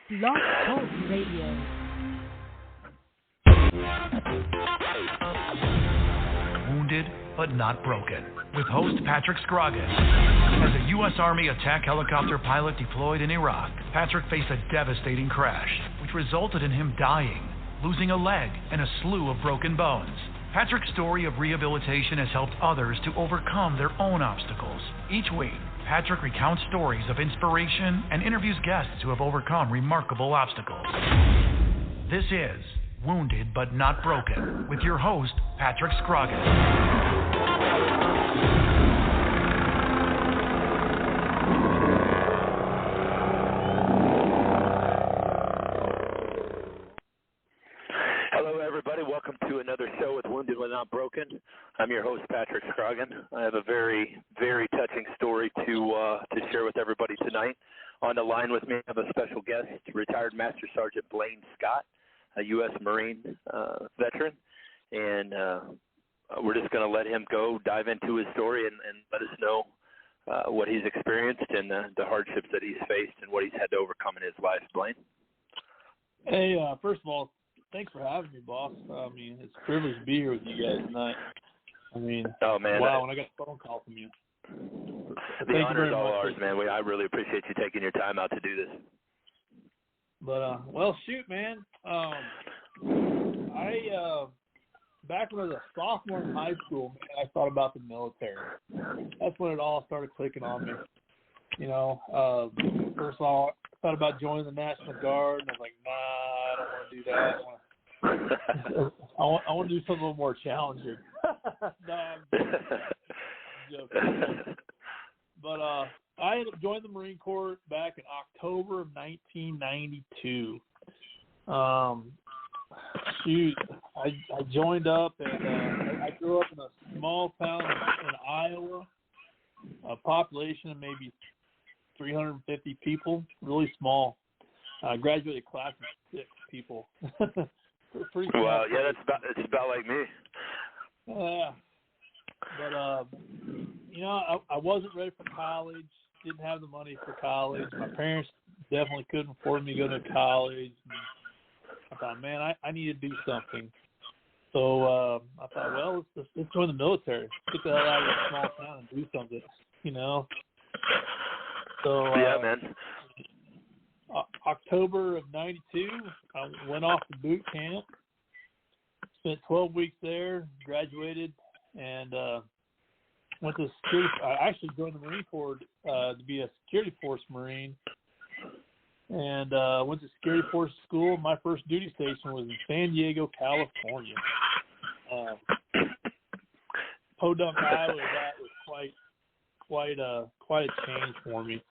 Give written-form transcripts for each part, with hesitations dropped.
Blog Talk Radio. Wounded but not broken, with host Patrick Scrogin. As a U.S. Army attack helicopter pilot deployed in Iraq, Patrick faced a devastating crash, which resulted in him dying, losing a leg, and a slew of broken bones. Patrick's story of rehabilitation has helped others to overcome their own obstacles. Each week, Patrick recounts stories of inspiration and interviews guests who have overcome remarkable obstacles. This is Wounded but Not Broken, with your host, Patrick Scrogin. Hello, everybody. Welcome to another show with Wounded but Not Broken. I'm your host, Patrick Scrogin. I have a very, very touching story to share with everybody tonight. On the line with me, I have a special guest, retired Master Sgt Blaine Scott, a U.S. Marine veteran, and we're just going to let him go, dive into his story, and let us know what he's experienced and the hardships that he's faced and what he's had to overcome in his life. Blaine? Hey, first of all, thanks for having me, boss. I mean, it's a privilege to be here with you guys tonight. I mean, oh, man, wow, when I got a phone call from you. The honor is all ours, man. I really appreciate you taking your time out to do this. But, well, shoot, man. Back when I was a sophomore in high school, man, I thought about the military. That's when it all started clicking on me. You know, first of all, I thought about joining the National Guard, and I was like, nah, I don't want to do that. I want to do something a little more challenging. No, I'm joking. But I ended up joining the Marine Corps back in October of 1992. I joined up, and I grew up in a small town in Iowa, a population of maybe 350 people, really small. I graduated class of 6 people. Pretty small. Wow, yeah, it's about like me. Yeah. But, you know, I wasn't ready for college, didn't have the money for college. My parents definitely couldn't afford me to go to college. And I thought, man, I need to do something. So I thought, well, let's join the military. Get the hell out of this small town and do something, you know. So yeah, man. October of 92, I went off to boot camp, spent 12 weeks there, graduated, and went to security. I actually joined the Marine Corps to be a security force Marine, and went to security force school. My first duty station was in San Diego, California. Podunk, Iowa. That was quite a change for me.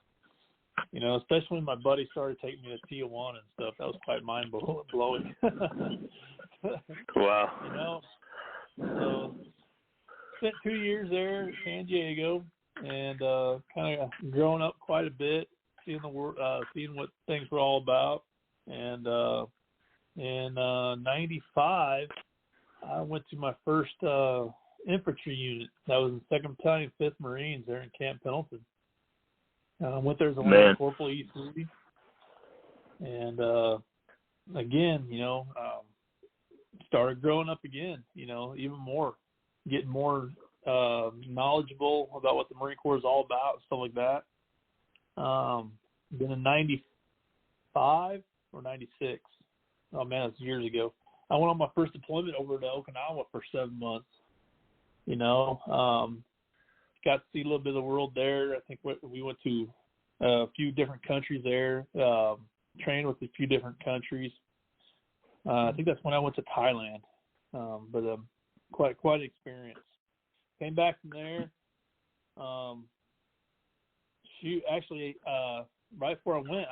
You know, especially when my buddy started taking me to Tijuana and stuff. That was quite mind-blowing. Wow. You know, so spent 2 years there in San Diego, and kind of growing up quite a bit, seeing the world, seeing what things were all about. And in '95, I went to my first infantry unit. That was in 2nd Battalion, 5th Marines there in Camp Pendleton. Went there as a Lieutenant Corporal E3. And again, you know, started growing up again, you know, even more, getting more knowledgeable about what the Marine Corps is all about, stuff like that. Then in 95 or 96, oh man, that's years ago, I went on my first deployment over to Okinawa for 7 months. You know, got to see a little bit of the world there. I think we went to a few different countries there, trained with a few different countries. I think that's when I went to Thailand, but quite an experience. Came back from there. Actually, right before I went,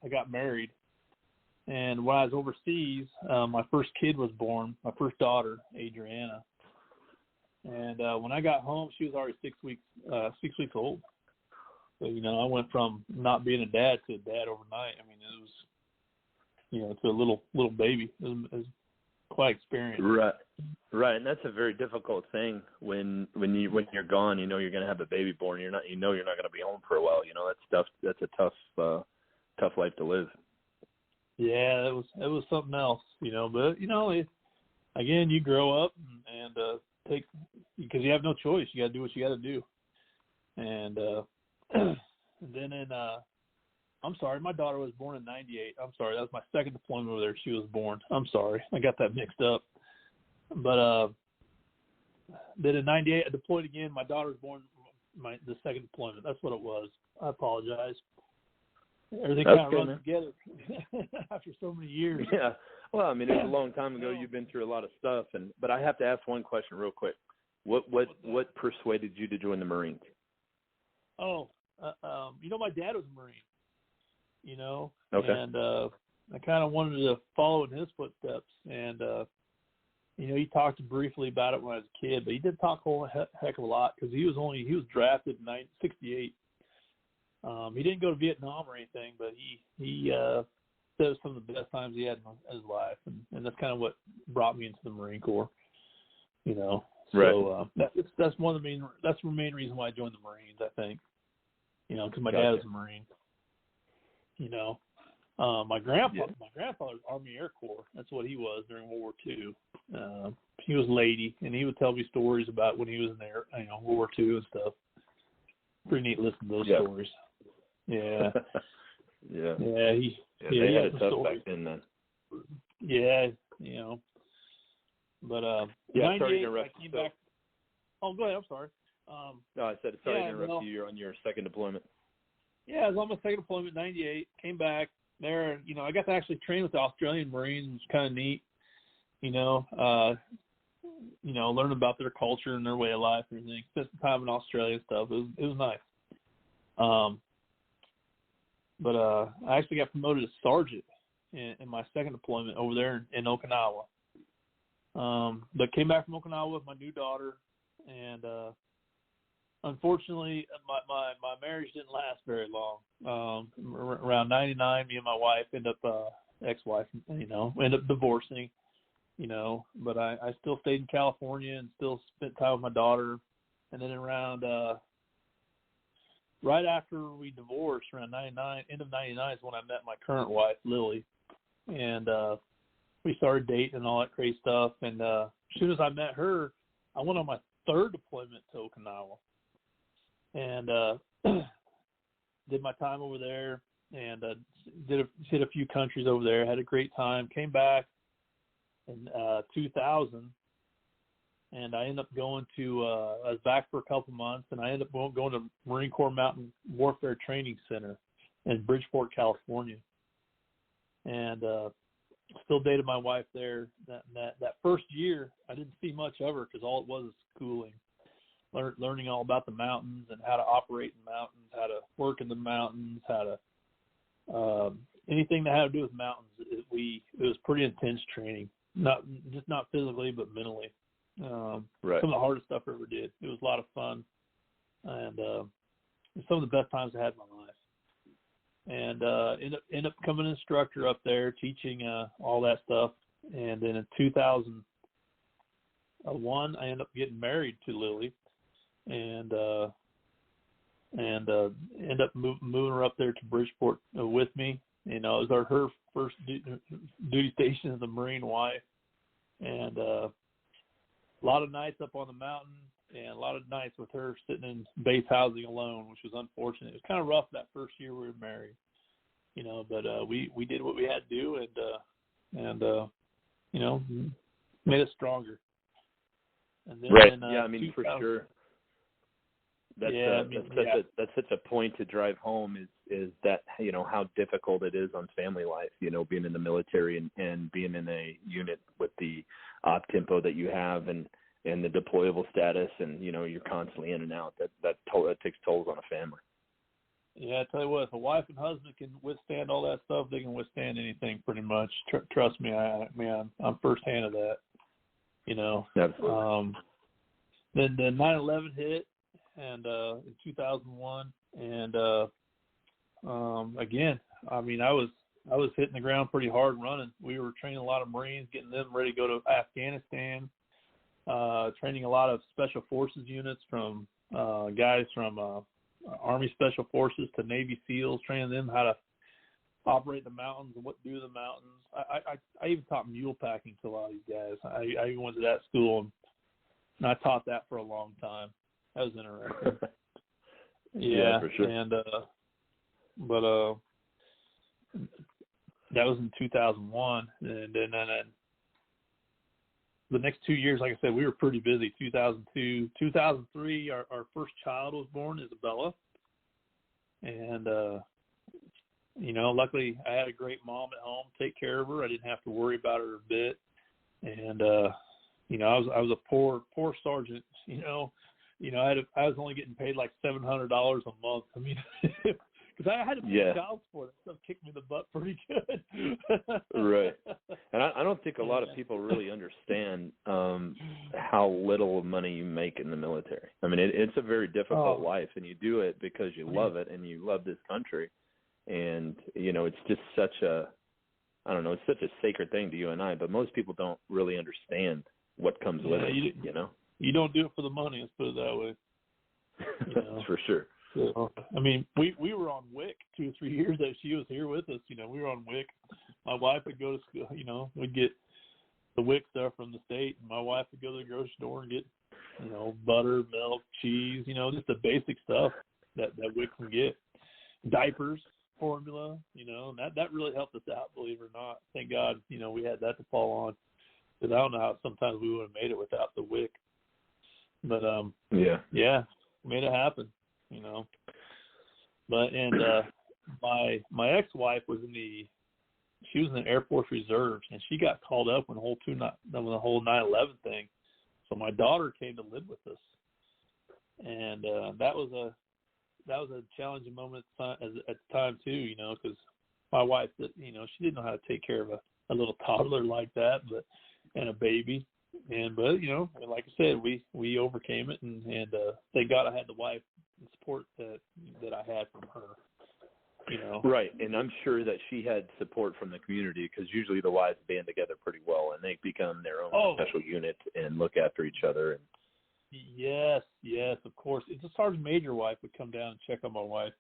I got married, and when I was overseas, my first kid was born. My first daughter, Adriana, and when I got home, she was already 6 weeks old. So you know, I went from not being a dad to a dad overnight. I mean, it was, you know, to a little baby. It was quite experience. Right, and that's a very difficult thing when you're gone. You know you're going to have a baby born. You're not going to be home for a while. You know, that's a tough life to live. Yeah, it was something else, But again, you grow up and take, because you have no choice. You got to do what you got to do. And then I'm sorry, my daughter was born in '98. I'm sorry, that was my second deployment over there. She was born. I'm sorry, I got that mixed up. But then in '98, I deployed again. My daughter was born the second deployment. That's what it was. I apologize. Everything kind of runs together after so many years. Yeah. Well, I mean, it's a long time ago. You've been through a lot of stuff, but I have to ask one question real quick. What persuaded you to join the Marines? Oh, my dad was a Marine. Okay. And I kind of wanted to follow in his footsteps. And he talked briefly about it when I was a kid, but he didn't talk a whole heck of a lot because he was drafted in 1968. He didn't go to Vietnam or anything, but he said it was some of the best times he had in his life, and that's kind of what brought me into the Marine Corps. Right. So that's the main reason why I joined the Marines, I think. Because my dad was a Marine. My grandfather was Army Air Corps. That's what he was during World War II. He was lady, and he would tell me stories about when he was in there, World War II and stuff. Pretty neat listening to those stories. Yeah. Yeah. Yeah. They had it tough back then. Yeah. But sorry to interrupt. I came back. Oh, go ahead. I'm sorry. No, I said sorry to interrupt you. You're on your second deployment. Yeah, I was on my second deployment, '98. Came back there. I got to actually train with the Australian Marines, which was kind of neat. Learn about their culture and their way of life and everything. Spent some time in Australia and stuff. It was nice. But I actually got promoted to sergeant in my second deployment over there in Okinawa. But came back from Okinawa with my new daughter, and unfortunately, my marriage didn't last very long. Around '99, me and my wife ex-wife, ended up divorcing. But I still stayed in California and still spent time with my daughter. And then around right after we divorced, around '99, end of '99 is when I met my current wife, Lily, and we started dating and all that crazy stuff. And as soon as I met her, I went on my third deployment to Okinawa, and did my time over there, and hit a few countries over there. Had a great time. Came back in 2000, and I ended up going to I was back for a couple months, and I ended up going to Marine Corps Mountain Warfare Training Center in Bridgeport, California, and still dated my wife there. That first year, I didn't see much of her because all it was schooling, learning all about the mountains and how to operate in mountains, how to work in the mountains, how to anything that had to do with mountains. It was pretty intense training. Not physically, but mentally. Right. Some of the hardest stuff I ever did. It was a lot of fun, and some of the best times I had in my life. And end up becoming an instructor up there, teaching all that stuff. And then in 2001, I ended up getting married to Lily, and end up moving her up there to Bridgeport with me. It was her first duty station as a Marine wife, and a lot of nights up on the mountain, and a lot of nights with her sitting in base housing alone, which was unfortunate. It was kind of rough that first year we were married, but we did what we had to do, and made us stronger. And then, right. Yeah, I mean, for sure. That's such a point to drive home is that, how difficult it is on family life, being in the military and being in a unit with the op tempo that you have and the deployable status, and, you're constantly in and out. That takes tolls on a family. Yeah, I tell you what, if a wife and husband can withstand all that stuff, they can withstand anything pretty much. Trust me, I'm firsthand of that, Absolutely. Then 9/11 hit. And in 2001, and again, I mean, I was hitting the ground pretty hard running. We were training a lot of Marines, getting them ready to go to Afghanistan, training a lot of Special Forces units from guys from Army Special Forces to Navy SEALs, training them how to operate the mountains and what to do in the mountains. I even taught mule packing to a lot of these guys. I even went to that school, and I taught that for a long time. That was interesting. Yeah, for sure. And but that was in 2001, and then the next 2 years, like I said, we were pretty busy. 2002, 2003, our first child was born, Isabella, and luckily I had a great mom at home, take care of her. I didn't have to worry about her a bit, and I was a poor sergeant. I was only getting paid like $700 a month. I mean, because I had to pay child support. That stuff kicked me in the butt pretty good. Right. And I don't think a lot of people really understand how little money you make in the military. I mean, it's a very difficult life, and you do it because you love it and you love this country. And, it's just such a sacred thing to you and I, but most people don't really understand what comes with it, You don't do it for the money, let's put it that way. That's for sure. So, I mean, we were on WIC 2 or 3 years that she was here with us. We were on WIC. My wife would go to school, we'd get the WIC stuff from the state, and my wife would go to the grocery store and get, butter, milk, cheese, just the basic stuff that WIC can get. Diapers, formula, and that really helped us out, believe it or not. Thank God, we had that to fall on, because I don't know how sometimes we would have made it without the WIC. But made it happen, But my ex-wife was in the Air Force Reserves, and she got called up when the whole 9/11 thing. So my daughter came to live with us, and that was a challenging moment at the time too, because my wife, she didn't know how to take care of a little toddler like that, and a baby. But like I said, we overcame it, and thank God I had the wife and support that I had from her. Right, and I'm sure that she had support from the community, because usually the wives band together pretty well, and they become their own special unit and look after each other. And yes, of course. It's a sergeant major wife would come down and check on my wife.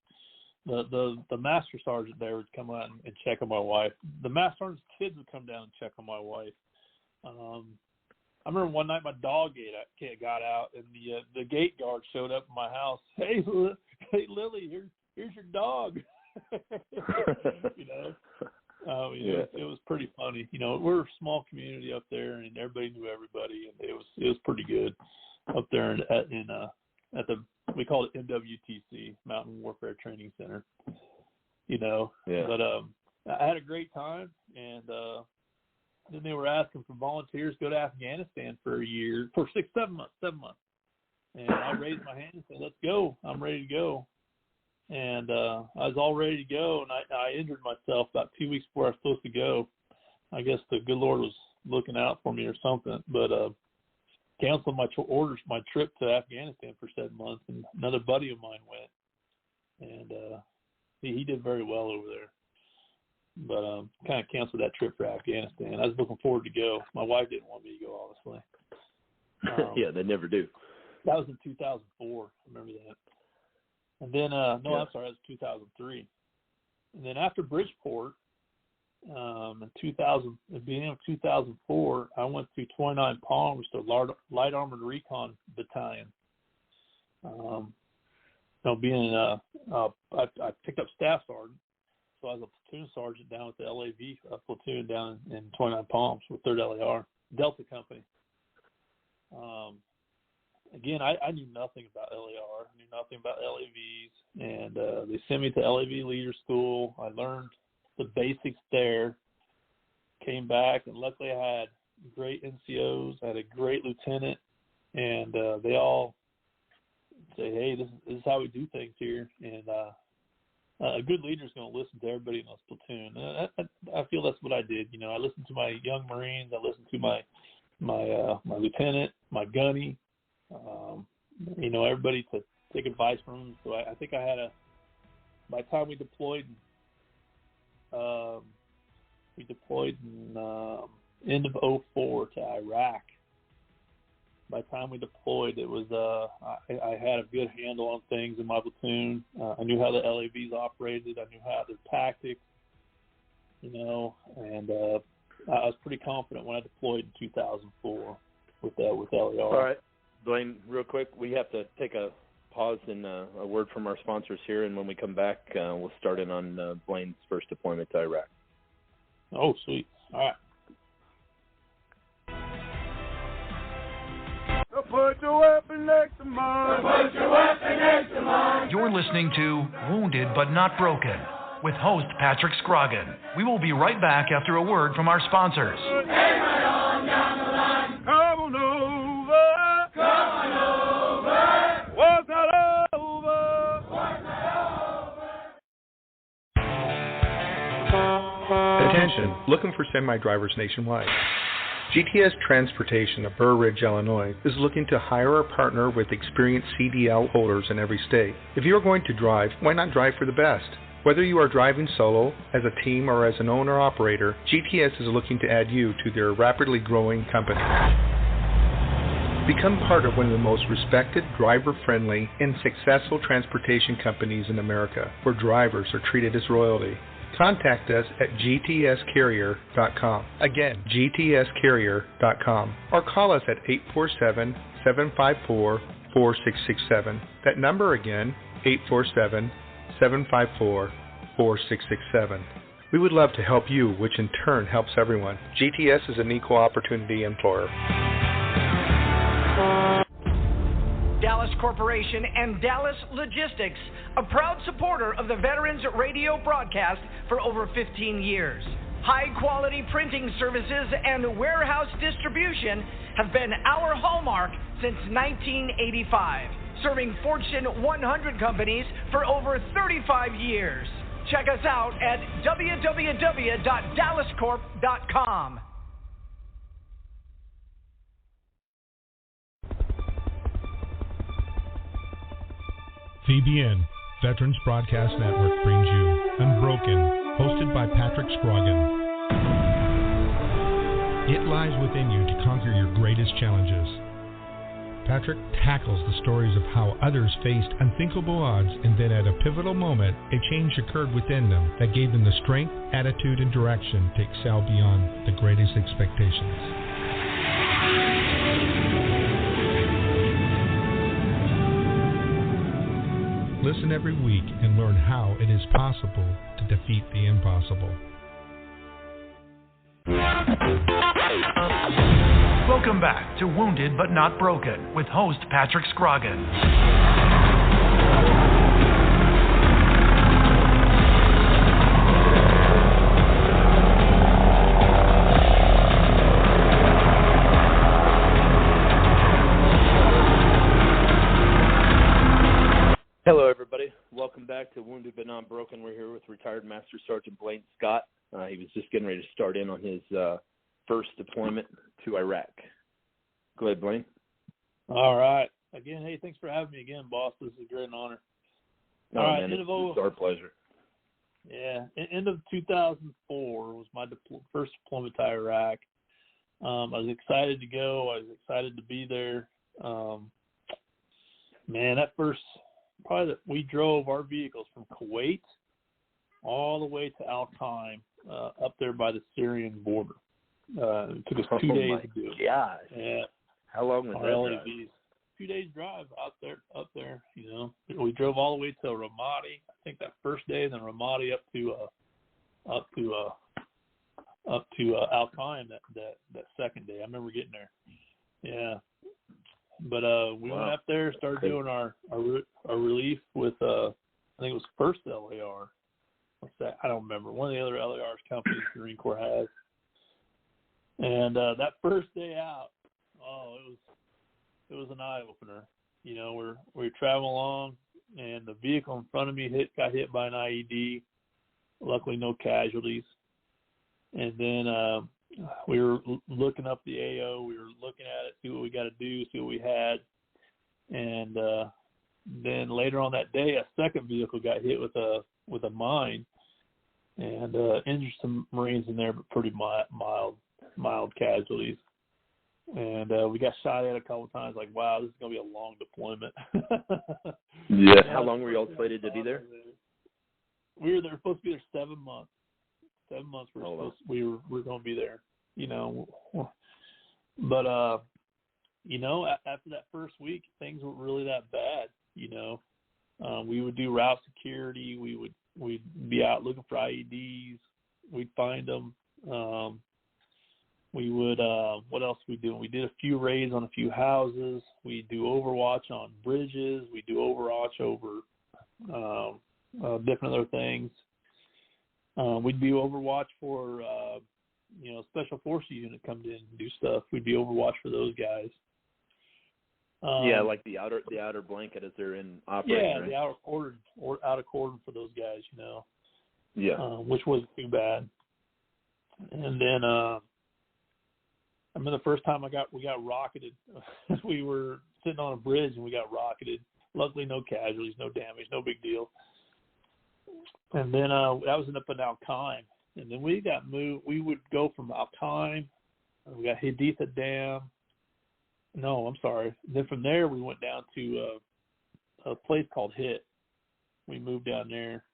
The master sergeant there would come out and check on my wife. The master sergeant's kids would come down and check on my wife. I remember one night my dog got out, and the gate guard showed up in my house. Hey Lily, here's your dog. It was pretty funny. We're a small community up there, and everybody knew everybody, and it was pretty good up there at the, we call it MWTC, Mountain Warfare Training Center. But I had a great time, and then they were asking for volunteers to go to Afghanistan for a year, for 7 months. And I raised my hand and said, let's go. I'm ready to go. And I was all ready to go, and I injured myself about 2 weeks before I was supposed to go. I guess the good Lord was looking out for me or something. But canceled my trip to Afghanistan for 7 months, and another buddy of mine went. And he did very well over there. But kind of canceled that trip for Afghanistan. I was looking forward to go. My wife didn't want me to go, honestly. Yeah, they never do. That was in 2004. I remember that. And then, I'm sorry, that was 2003. And then after Bridgeport, in the beginning of 2004, I went to 29 Palms to Light Armored Recon Battalion. I picked up staff sergeant. So I was a platoon sergeant down at the LAV platoon down in 29 Palms with 3rd LAR, Delta Company. Again, I knew nothing about LAR. I knew nothing about LAVs. And they sent me to LAV Leader School. I learned the basics there, came back, and luckily I had great NCOs. I had a great lieutenant, and they all say, hey, this is how we do things here. And a good leader is going to listen to everybody in this platoon. I feel that's what I did. I listened to my young Marines. I listened to my lieutenant, my gunny. Everybody to take advice from them. So I think I had by the time we deployed in end of 2004 to Iraq. By the time we deployed, it was I had a good handle on things in my platoon. I knew how the LAVs operated. I knew how their tactics. and I was pretty confident when I deployed in 2004 with LER. All right, Blaine, real quick, we have to take a pause and a word from our sponsors here, and when we come back, we'll start in on Blaine's first deployment to Iraq. Oh, sweet. All right. Put your weapon next to mine. Put your weapon next to mine. You're listening to Wounded But Not Broken with host Patrick Scrogin. We will be right back after a word from our sponsors. Hey, right on down the line. Come on over. Come on over. What's not over? What's not over? Attention, looking for semi-drivers nationwide. GTS Transportation of Burr Ridge, Illinois is looking to hire or partner with experienced CDL holders in every state. If you are going to drive, why not drive for the best? Whether you are driving solo, as a team, or as an owner-operator, GTS is looking to add you to their rapidly growing company. Become part of one of the most respected, driver-friendly, and successful transportation companies in America, where drivers are treated as royalty. Contact us at gtscarrier.com. Again, gtscarrier.com. Or call us at 847-754-4667. That number again, 847-754-4667. We would love to help you, which in turn helps everyone. GTS is an equal opportunity employer. Dallas Corporation and Dallas Logistics, a proud supporter of the Veterans Radio broadcast for over 15 years. High-quality printing services and warehouse distribution have been our hallmark since 1985, serving Fortune 100 companies for over 35 years. Check us out at www.dallascorp.com. VBN, Veterans Broadcast Network, brings you Unbroken, hosted by Patrick Scrogin. It lies within you to conquer your greatest challenges. Patrick tackles the stories of how others faced unthinkable odds, and then at a pivotal moment, a change occurred within them that gave them the strength, attitude, and direction to excel beyond the greatest expectations. Listen every week and learn how it is possible to defeat the impossible. Welcome back to Wounded But Not Broken with host Patrick Scrogin. Hello, everybody. Welcome back to Wounded But Not Broken. We're here with retired Master Sgt Blaine Scott. He was just getting ready to start in on his first deployment to Iraq. Go ahead, Blaine. All right. Again, hey, thanks for having me again, boss. This is a great honor. All right, man, it's our pleasure. Yeah, end of 2004 was my first deployment to Iraq. I was excited to go. I was excited to be there. Man, that first... we drove our vehicles from Kuwait all the way to Al-Qaim, up there by the Syrian border. It took us 2 days to do it. Gosh. Yeah. How long was that drive? 2 days drive up there. We drove all the way to Ramadi. I think that first day, and then Ramadi up to Al-Qaim that second day. I remember getting there. Yeah. But we went up there, started doing our relief with I think it was first LAR. What's that? I don't remember. One of the other LAR's companies the Marine Corps has. And that first day out, it was an eye opener. We're traveling along, and the vehicle in front of me got hit by an IED. Luckily, no casualties. And then we were looking up the AO. We were looking at it, see what we got to do, see what we had. And then later on that day, a second vehicle got hit with a mine and injured some Marines in there, but pretty mild casualties. And we got shot at a couple of times. Like, wow, this is gonna be a long deployment. Yeah. How long were you all slated to be there? We were there supposed to be there 7 months. 7 months we were going to be there, you know. But, you know, after that first week, things weren't really that bad, you know. We would do route security. We'd be out looking for IEDs. We'd find them. We would, what else we do? We did a few raids on a few houses. We do overwatch on bridges. We do overwatch over different other things. We'd be overwatch for, you know, special forces unit comes in and do stuff. We'd be overwatch for those guys. Yeah, like the outer blanket as they're in operation. Yeah, right? the outer cordon for those guys, you know. Yeah. Which wasn't too bad. And then I remember the first time we got rocketed. We were sitting on a bridge and we got rocketed. Luckily, no casualties, no damage, no big deal. And then that was up in Al-Qaim. And then we got moved. We would go from Al-Qaim. We got Haditha Dam. No, I'm sorry. Then from there, we went down to a place called Hit. We moved down there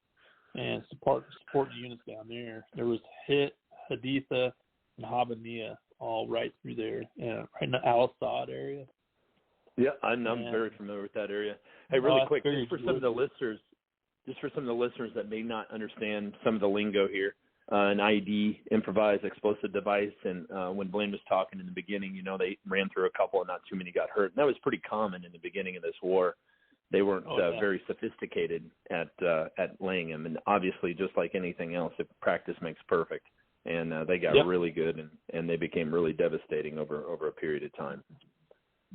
and support the units down there. There was Hit, Haditha, and Habaniya all right through there, right in the Al-Assad area. Yeah, I'm very familiar with that area. Hey, really quick, just for some of the listeners that may not understand some of the lingo here, an IED, improvised explosive device, and when Blaine was talking in the beginning, you know, they ran through a couple and not too many got hurt. And that was pretty common in the beginning of this war. They weren't very sophisticated at laying them. And obviously, just like anything else, if practice makes perfect. And they got really good, and they became really devastating over a period of time.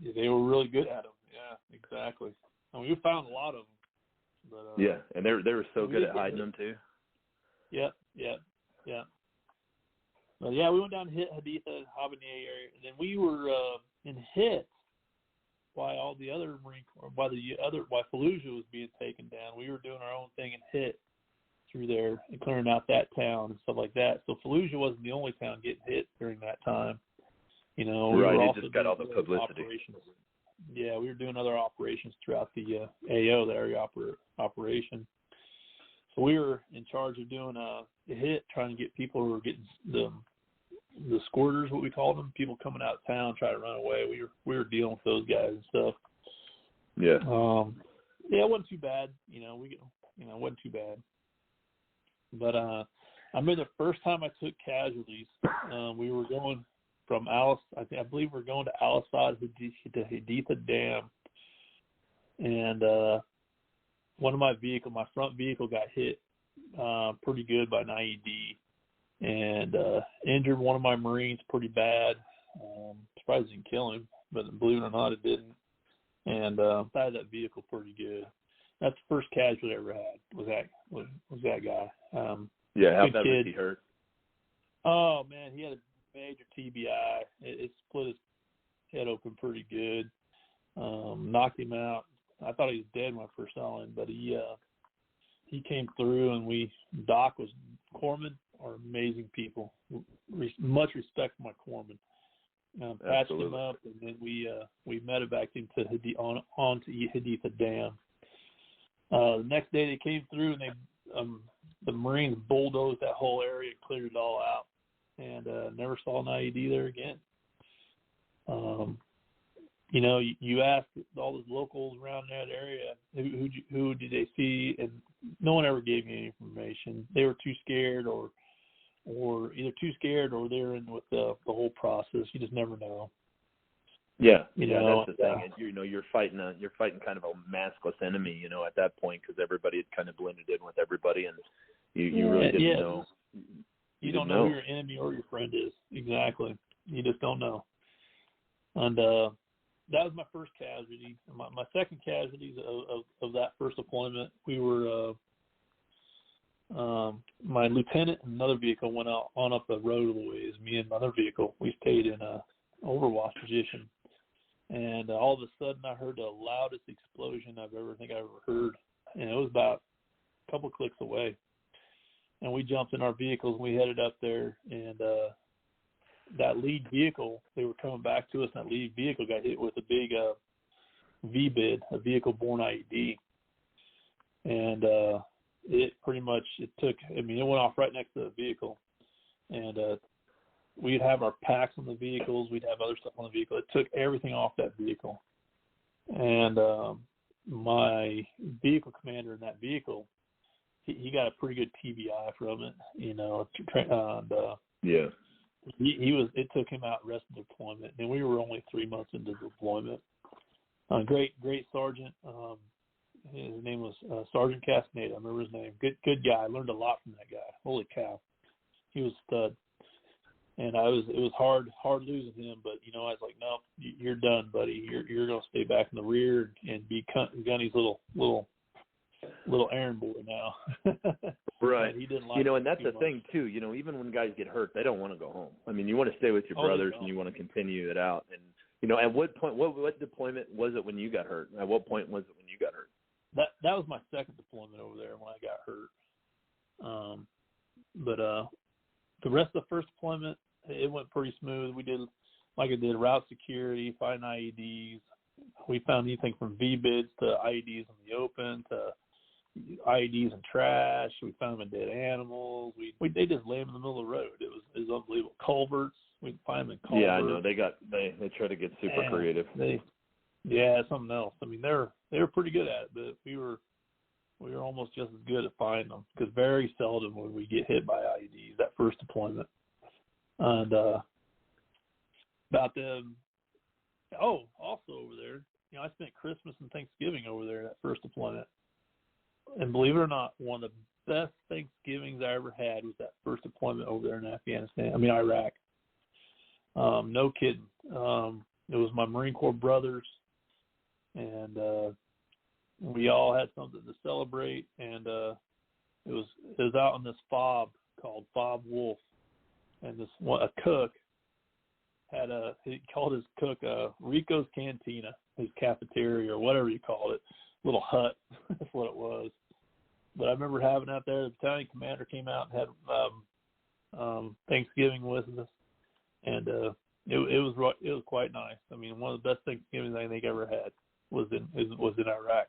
Yeah, they were really good at them. Yeah, exactly. I mean, we found a lot of them. But, yeah, and they were so good at hiding them too. Yeah. But yeah, we went down to Hit, Haditha, and Habaniya area, and then we were in Hit while all the other Marine Corps, while Fallujah was being taken down. We were doing our own thing in Hit through there and clearing out that town and stuff like that. So Fallujah wasn't the only town getting hit during that time. You know, we were also just got all the publicity. Yeah, we were doing other operations throughout the AO, the area operation. So we were in charge of doing a hit, trying to get people who were getting the squirters, what we call them, people coming out of town trying to run away. We were dealing with those guys and stuff. Yeah. Yeah, it wasn't too bad. It wasn't too bad. But I remember the first time I took casualties, we were going from I believe we were going to Al-Assad to Haditha Dam, and my front vehicle got hit pretty good by an IED, and injured one of my Marines pretty bad. Surprised it didn't kill him, but believe it or not, it didn't. And I had that vehicle pretty good. That's the first casualty I ever had. Was that guy? How'd that was he hurt? Oh man, he had a major TBI. It split his head open pretty good. Knocked him out. I thought he was dead when I first saw him, but he came through, and Doc was corpsmen are amazing people. Much respect for my corpsmen. Patched him up, and then we medevaced him onto Haditha Dam. The next day they came through, and the Marines bulldozed that whole area, cleared it all out, and never saw an IED there again. You ask all the locals around that area, who did they see, and no one ever gave me any information. They were too scared, or either too scared, or they're in with the whole process. You just never know. Yeah, that's the thing. You're fighting kind of a maskless enemy, at that point, because everybody had kind of blended in with everybody, and you really didn't know. You don't know who your enemy or your friend is. Exactly. You just don't know. And that was my first casualty. My second casualty of that first deployment, we were my lieutenant and another vehicle went on up the road a little ways. Me and another vehicle, we stayed in a overwatch position. And all of a sudden, I heard the loudest explosion I've ever heard. And it was about a couple clicks away. And we jumped in our vehicles, and we headed up there. And that lead vehicle, they were coming back to us, and that lead vehicle got hit with a big VBID, a vehicle-borne IED. And it went off right next to the vehicle. and we'd have our packs on the vehicles. We'd have other stuff on the vehicle. It took everything off that vehicle. And my vehicle commander in that vehicle, he got a pretty good TBI from it, you know. Yeah. It took him out rest of deployment, and we were only 3 months into deployment. Great sergeant. His name was Sergeant Castaneda. I remember his name. Good guy. I learned a lot from that guy. Holy cow, he was a stud. And it was hard losing him, but you know, I was like, no, you're done, buddy. You're gonna stay back in the rear and be Gunny's little errand boy now. Right. He didn't like, you know, and that's the thing too. You know, even when guys get hurt, they don't want to go home. I mean, you want to stay with your brothers and you want to continue it out. And you know, at what point, what deployment was it when you got hurt? At what point was it when you got hurt? That was my second deployment over there when I got hurt. But the rest of the first deployment, it went pretty smooth. We did, like I did, route security, finding IEDs. We found anything from VBIDs to IEDs in the open to IEDs in trash. We found them in dead animals. They just lay them in the middle of the road. It was unbelievable. Culverts. We'd find them in culverts. Yeah, I know. They try to get super creative. Something else. I mean, they were pretty good at it, but we were almost just as good at finding them, because very seldom would we get hit by IEDs that first deployment. And also over there, you know, I spent Christmas and Thanksgiving over there that first deployment. And believe it or not, one of the best Thanksgivings I ever had was that first deployment over there in Iraq. No kidding. It was my Marine Corps brothers, and we all had something to celebrate. And it was out on this fob called Fob Wolf, and a cook he called his cook Rico's Cantina, his cafeteria or whatever you call it, little hut. That's what it was. But I remember having out there, the battalion commander came out and had Thanksgiving with us, and it was quite nice. I mean, one of the best Thanksgivings I think I ever had was in Iraq.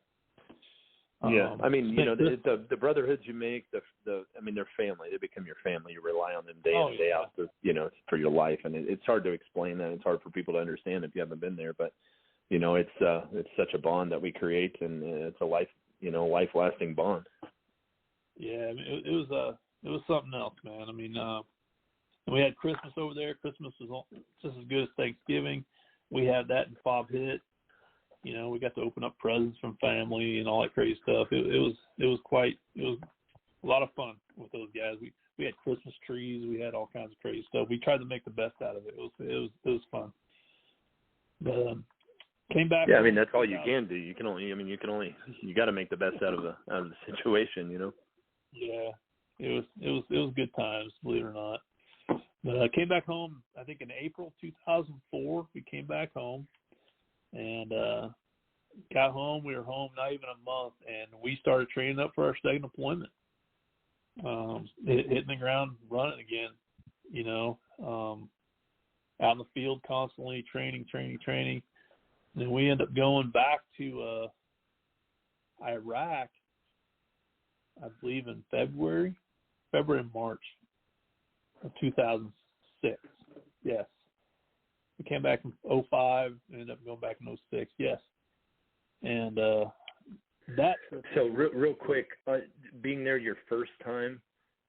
Yeah, I mean, you know, the brotherhoods you make, they're family. They become your family. You rely on them day in and day out, for your life. And it's hard to explain that. It's hard for people to understand if you haven't been there. But you know, it's such a bond that we create, and it's a life-lasting bond. Yeah, it was something else, man. I mean, we had Christmas over there. Christmas was just as good as Thanksgiving. We had that in Fob Hit. You know, we got to open up presents from family and all that crazy stuff. It was a lot of fun with those guys. We had Christmas trees. We had all kinds of crazy stuff. We tried to make the best out of it. It was fun. But came back. Yeah, I mean, that's all you can do. You got to make the best out of the situation. You know. Yeah, it was good times, believe it or not. But I came back home, I think in April 2004. We came back home. And got home. We were home not even a month, and we started training up for our second deployment. Hitting the ground running again, you know, out in the field constantly, training. And then we ended up going back to Iraq, I believe in February and March of 2006. Yes. We came back in 2005, ended up going back in 2006, yes. And that trip. So real quick, being there your first time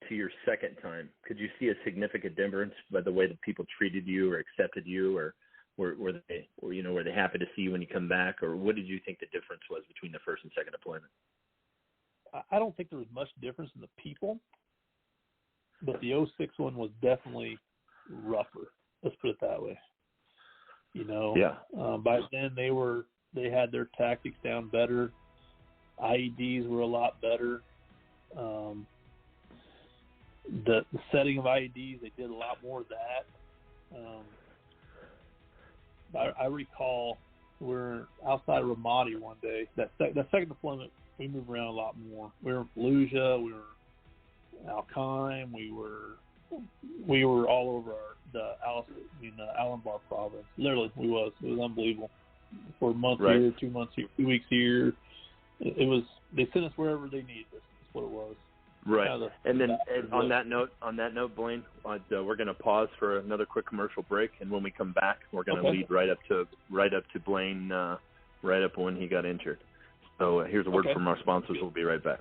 to your second time, could you see a significant difference by the way that people treated you or accepted you, or were they happy to see you when you come back, or what did you think the difference was between the first and second deployment? I don't think there was much difference in the people, but the 2006 one was definitely rougher. Let's put it that way. You know, by then they had their tactics down better. IEDs were a lot better. The setting of IEDs, they did a lot more of that. I recall we're outside of Ramadi one day. That second deployment, we moved around a lot more. We were in Fallujah, we were in Al-Qaim, we were all over the Al-Anbar province. Literally, it was unbelievable. For a month here, 2 months here, 2 weeks here. They sent us wherever they needed us. That's what it was. Right. And then on that note, Blaine, we're going to pause for another quick commercial break, and when we come back, we're going to lead right up to Blaine, right up when he got injured. So here's a word from our sponsors. We'll be right back.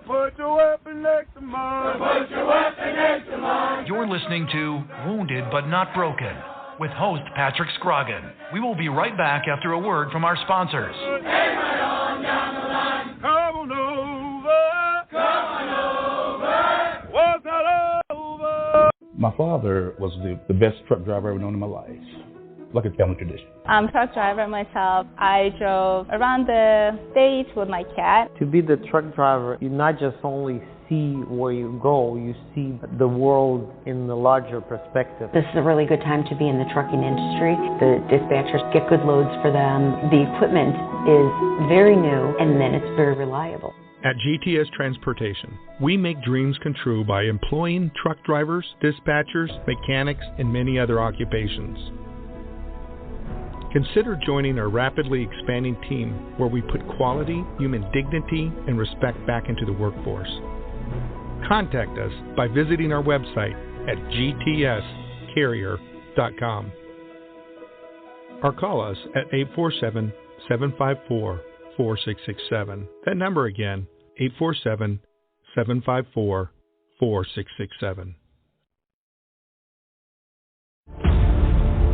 Put your weapon next to mine. Put your weapon next to mine. You're listening to Wounded but Not Broken with host Patrick Scrogin. We will be right back after a word from our sponsors. Hey, right on down the line. Come on over. Come on over. What's that over? My father was the best truck driver I've ever known in my life. Like a family tradition. I'm a truck driver myself. I drove around the state with my cat. To be the truck driver, you not just only see where you go, you see the world in the larger perspective. This is a really good time to be in the trucking industry. The dispatchers get good loads for them. The equipment is very new, and then it's very reliable. At GTS Transportation, we make dreams come true by employing truck drivers, dispatchers, mechanics, and many other occupations. Consider joining our rapidly expanding team where we put quality, human dignity, and respect back into the workforce. Contact us by visiting our website at gtscarrier.com or call us at 847-754-4667. That number again, 847-754-4667.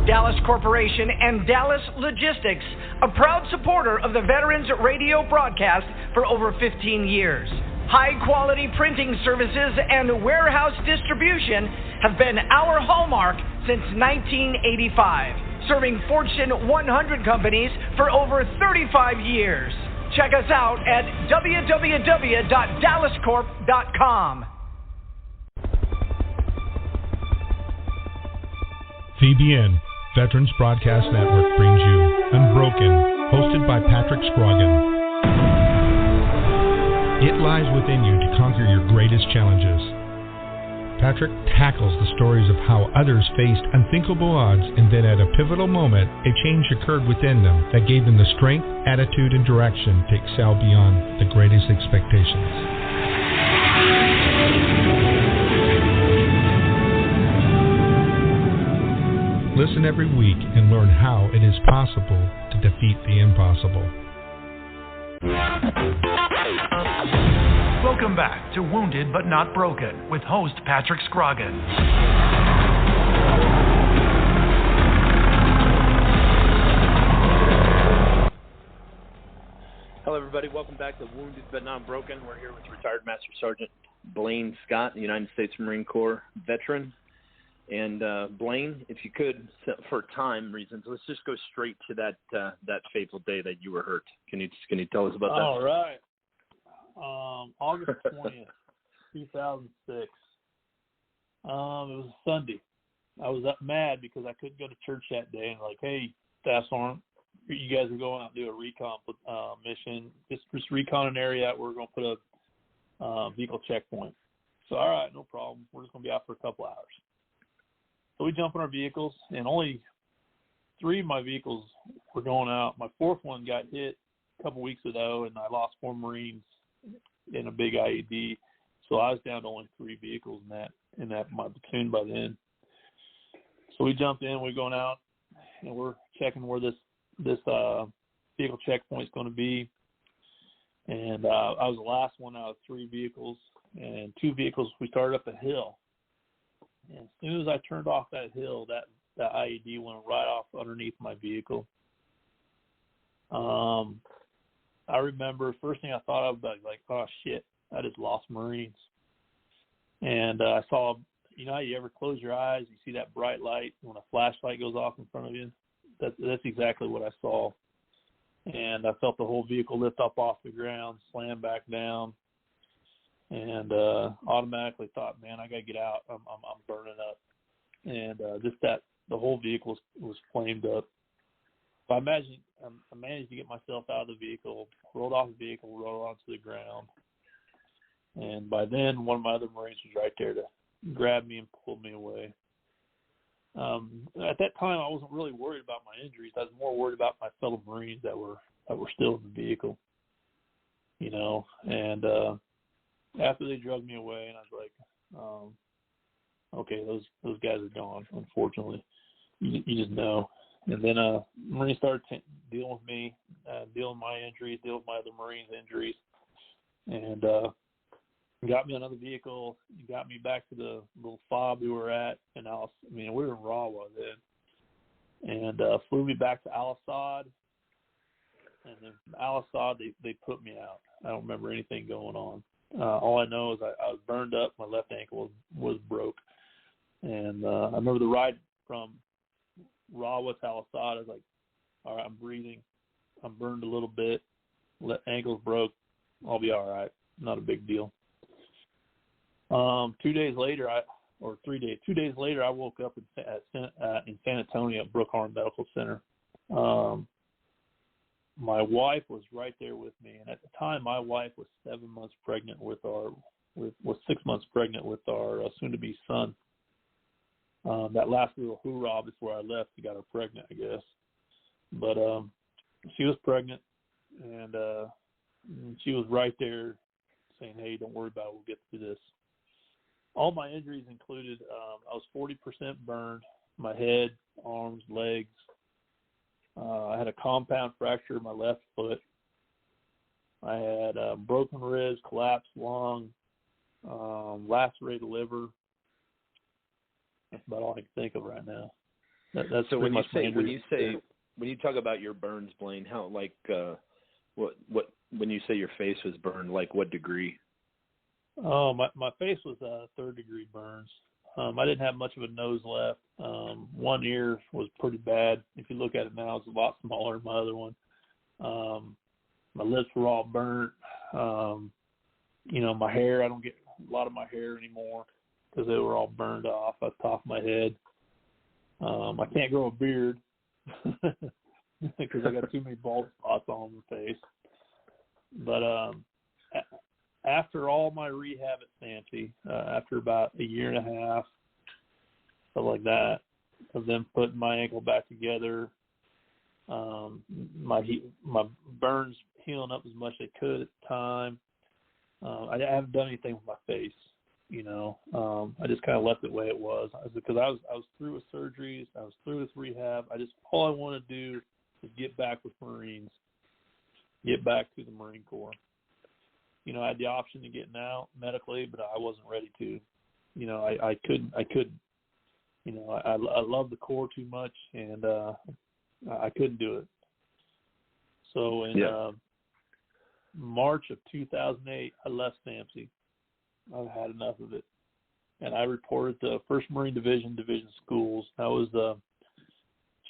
Dallas Corporation and Dallas Logistics, a proud supporter of the Veterans Radio broadcast for over 15 years. High-quality printing services and warehouse distribution have been our hallmark since 1985, serving Fortune 100 companies for over 35 years. Check us out at www.dallascorp.com. VBN, Veterans Broadcast Network, brings you Unbroken, hosted by Patrick Scrogin. It lies within you to conquer your greatest challenges. Patrick tackles the stories of how others faced unthinkable odds, and then at a pivotal moment, a change occurred within them that gave them the strength, attitude, and direction to excel beyond the greatest expectations. Listen every week and learn how it is possible to defeat the impossible. Welcome back to Wounded but Not Broken with host Patrick Scrogin. Hello, everybody. Welcome back to Wounded but Not Broken. We're here with retired Master Sgt Blaine Scott, United States Marine Corps veteran. And Blaine, if you could, for time reasons, let's just go straight to that fateful day that you were hurt. Can you tell us about that? All right. August 20th, 2006. It was a Sunday. I was up mad because I couldn't go to church that day, and like, hey, Staff Sergeant, you guys are going out and do a recon mission. Just recon an area. We're going to put a vehicle checkpoint. So, all right, no problem. We're just going to be out for a couple hours. So we jump in our vehicles, and only 3 of my vehicles were going out. My 4th one got hit a couple weeks ago, and I lost 4 Marines in a big IED. So I was down to only 3 vehicles in my platoon by then. So we jumped in, we're going out, and we're checking where this vehicle checkpoint is going to be. And I was the last one out of 3 vehicles, and 2 vehicles, we started up a hill. And as soon as I turned off that hill, that IED went right off underneath my vehicle. I remember first thing I thought of, like, oh shit, I just lost Marines. And I saw, you know how you ever close your eyes, you see that bright light when a flashlight goes off in front of you? That's exactly what I saw. And I felt the whole vehicle lift up off the ground, slam back down. And automatically thought, man, I got to get out. I'm burning up. And the whole vehicle was flamed up. So I managed to get myself out of the vehicle, rolled off the vehicle, rolled onto the ground. And by then, one of my other Marines was right there to grab me and pull me away. At that time, I wasn't really worried about my injuries. I was more worried about my fellow Marines that were still in the vehicle. you know. And after they drug me away, and I was like, okay, those guys are gone, unfortunately. You just know. And then Marines started dealing with me, dealing with my injuries, dealing with my other Marines' injuries, and got me another vehicle, got me back to the little fob we were at, and we were in Rawa then, and flew me back to Al-Assad, and then from Al-Assad they put me out. I don't remember anything going on. All I know is I was burned up, my left ankle was broke, and I remember the ride from Rawa to Al-Assad. I was like, all right, I'm breathing, I'm burned a little bit, ankle's broke, I'll be all right, not a big deal. 2 days later, 2 days later, I woke up in San Antonio at Brookhorn Medical Center. My wife was right there with me, and at the time, my wife was 7 months pregnant was 6 months pregnant with our soon-to-be son. That last little hoorah before I left, she got her pregnant, I guess. But she was pregnant, and she was right there saying, "Hey, don't worry about it. We'll get through this." All my injuries included, I was 40% burned, my head, arms, legs. I had a compound fracture in my left foot. I had broken ribs, collapsed lung, lacerated liver. That's about all I can think of right now. That's so when you talk about your burns, Blaine, how what when you say your face was burned, like what degree? Oh, my face was 3rd-degree burns. I didn't have much of a nose left. One ear was pretty bad. If you look at it now, it's a lot smaller than my other one. My lips were all burnt. My hair, I don't get a lot of my hair anymore because they were all burned off at the top of my head. I can't grow a beard because I got too many bald spots on my face. But after all my rehab at SAMSI, after about a year and a half, something like that, of them putting my ankle back together, my burns healing up as much as they could at the time. I haven't done anything with my face, I just kind of left it the way it was because I was through with surgeries, I was through with rehab. All I want to do is get back with Marines, get back to the Marine Corps. I had the option of getting out medically, but I wasn't ready to. I couldn't. I love the Corps too much, and I couldn't do it. So in March of 2008, I left SAMSI. I've had enough of it, and I reported to 1st Marine Division schools. I was the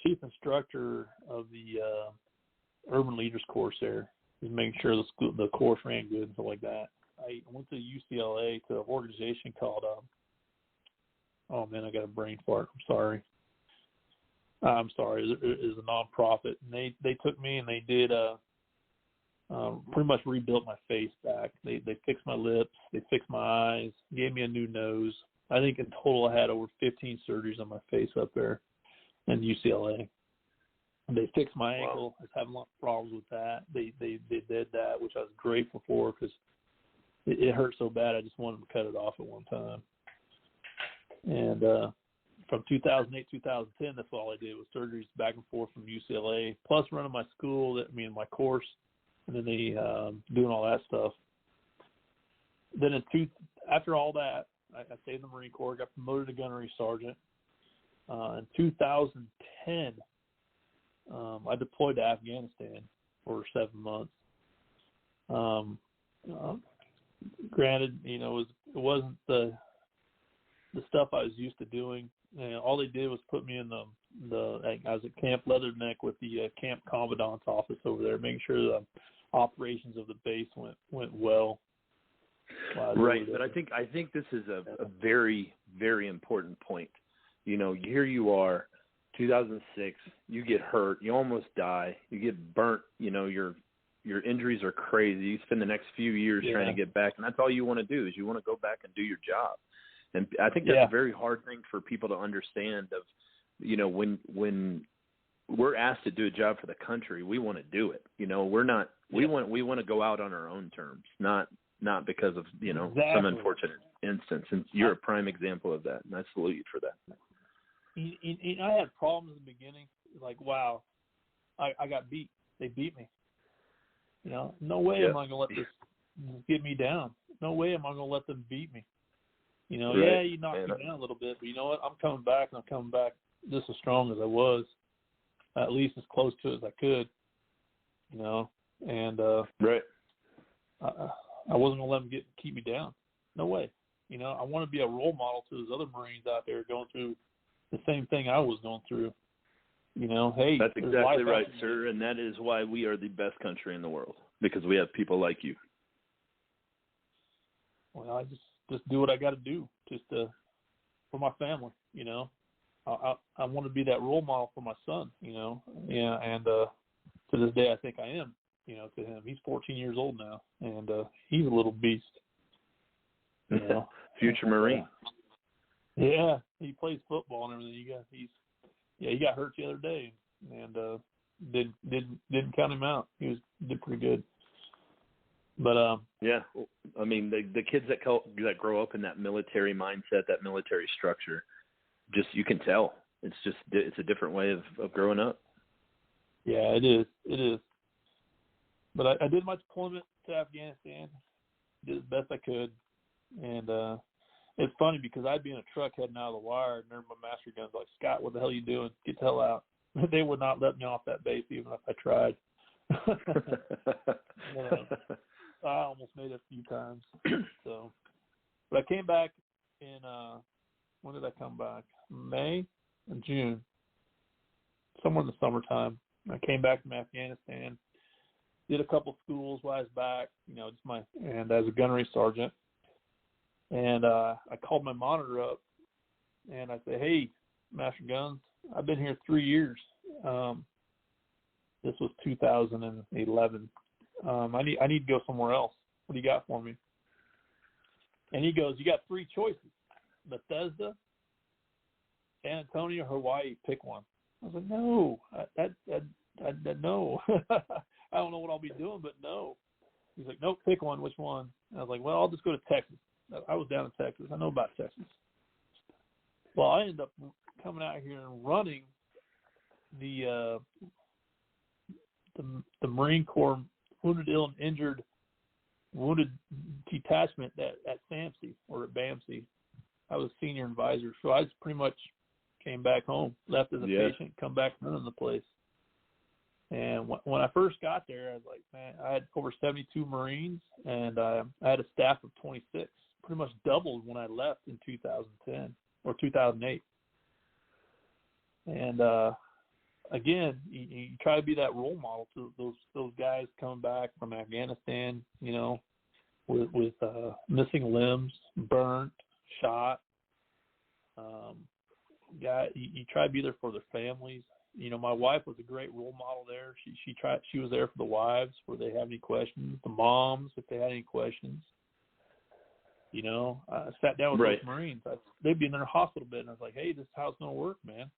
chief instructor of the Urban Leaders course there. Just making sure the course ran good and stuff like that. I went to UCLA to an organization called, I got a brain fart. I'm sorry. It's a nonprofit. And they took me and they did pretty much rebuilt my face back. They fixed my lips. They fixed my eyes, gave me a new nose. I think in total I had over 15 surgeries on my face up there in UCLA. They fixed my ankle. I was having a lot of problems with that. They did that, which I was grateful for because it hurt so bad. I just wanted to cut it off at one time. And from 2008, 2010, that's all I did was surgeries back and forth from UCLA, plus running my school, my course, and then doing all that stuff. Then after all that, I stayed in the Marine Corps, got promoted to gunnery sergeant. In 2010, I deployed to Afghanistan for 7 months. Granted, it wasn't the stuff I was used to doing. All they did was put me in I was at Camp Leatherneck with the Camp Commandant's office over there, making sure the operations of the base went well. Right, but I think this is a very, very important point. Here you are, 2006, you get hurt, you almost die, you get burnt, your injuries are crazy. You spend the next few years trying to get back, and that's all you want to do is you want to go back and do your job. And I think that's a very hard thing for people to understand of, when we're asked to do a job for the country, we want to do it. We're not. We want to go out on our own terms, not because of some unfortunate instance. And you're a prime example of that, and I salute you for that. I had problems in the beginning, like, wow, I got beat. They beat me. No way am I going to let this get me down. No way am I going to let them beat me. Right. Yeah, you knocked me down a little bit, but you know what? I'm coming back, and I'm coming back just as strong as I was, at least as close to it as I could, and right. I wasn't going to let them keep me down. No way. I want to be a role model to those other Marines out there going through the same thing I was going through. Hey, that's exactly right, sir, and that is why we are the best country in the world, because we have people like you. Well, I just do what I got to do, just for my family. I want to be that role model for my son. And to this day, I think I am. To him, he's 14 years old now, and he's a little beast. Future Marine. Yeah, he plays football and everything. He got hurt the other day, and didn't count him out. He did pretty good. But yeah, I mean the kids that grow up in that military mindset, that military structure, just you can tell it's a different way of growing up. Yeah, it is. It is. But I did my deployment to Afghanistan, did as best I could, and it's funny because I'd be in a truck heading out of the wire, and there my master guns like, Scott, what the hell are you doing? Get the hell out. They would not let me off that base even if I tried. I almost made it a few times. But I came back in, when did I come back? May or June, somewhere in the summertime. I came back from Afghanistan, did a couple schools while I was back, and as a gunnery sergeant. And I called my monitor up, and I said, hey, Master Guns, I've been here 3 years. This was 2011. I need to go somewhere else. What do you got for me? And he goes, you got 3 choices: Bethesda, San Antonio, Hawaii. Pick one. I was like, no, no. I don't know what I'll be doing, but no. He's like, nope, pick one. Which one? And I was like, well, I'll just go to Texas. I was down in Texas. I know about Texas. Well, I ended up coming out here and running the Marine Corps Wounded, Ill, and Injured Wounded Detachment at SAMC, or at BAMC. I was senior advisor, so I just pretty much came back home, left as a patient, come back running the place. And when I first got there, I was like, man, I had over 72 Marines, and I had a staff of 26, pretty much doubled when I left in 2010 or 2008. And again, you try to be that role model to those guys coming back from Afghanistan, with missing limbs, burnt, shot. You try to be there for their families. My wife was a great role model there. She was there for the wives where they have any questions, the moms if they had any questions. I sat down with those Marines. They'd be in their hospital bed, and I was like, hey, this is how it's going to work, man.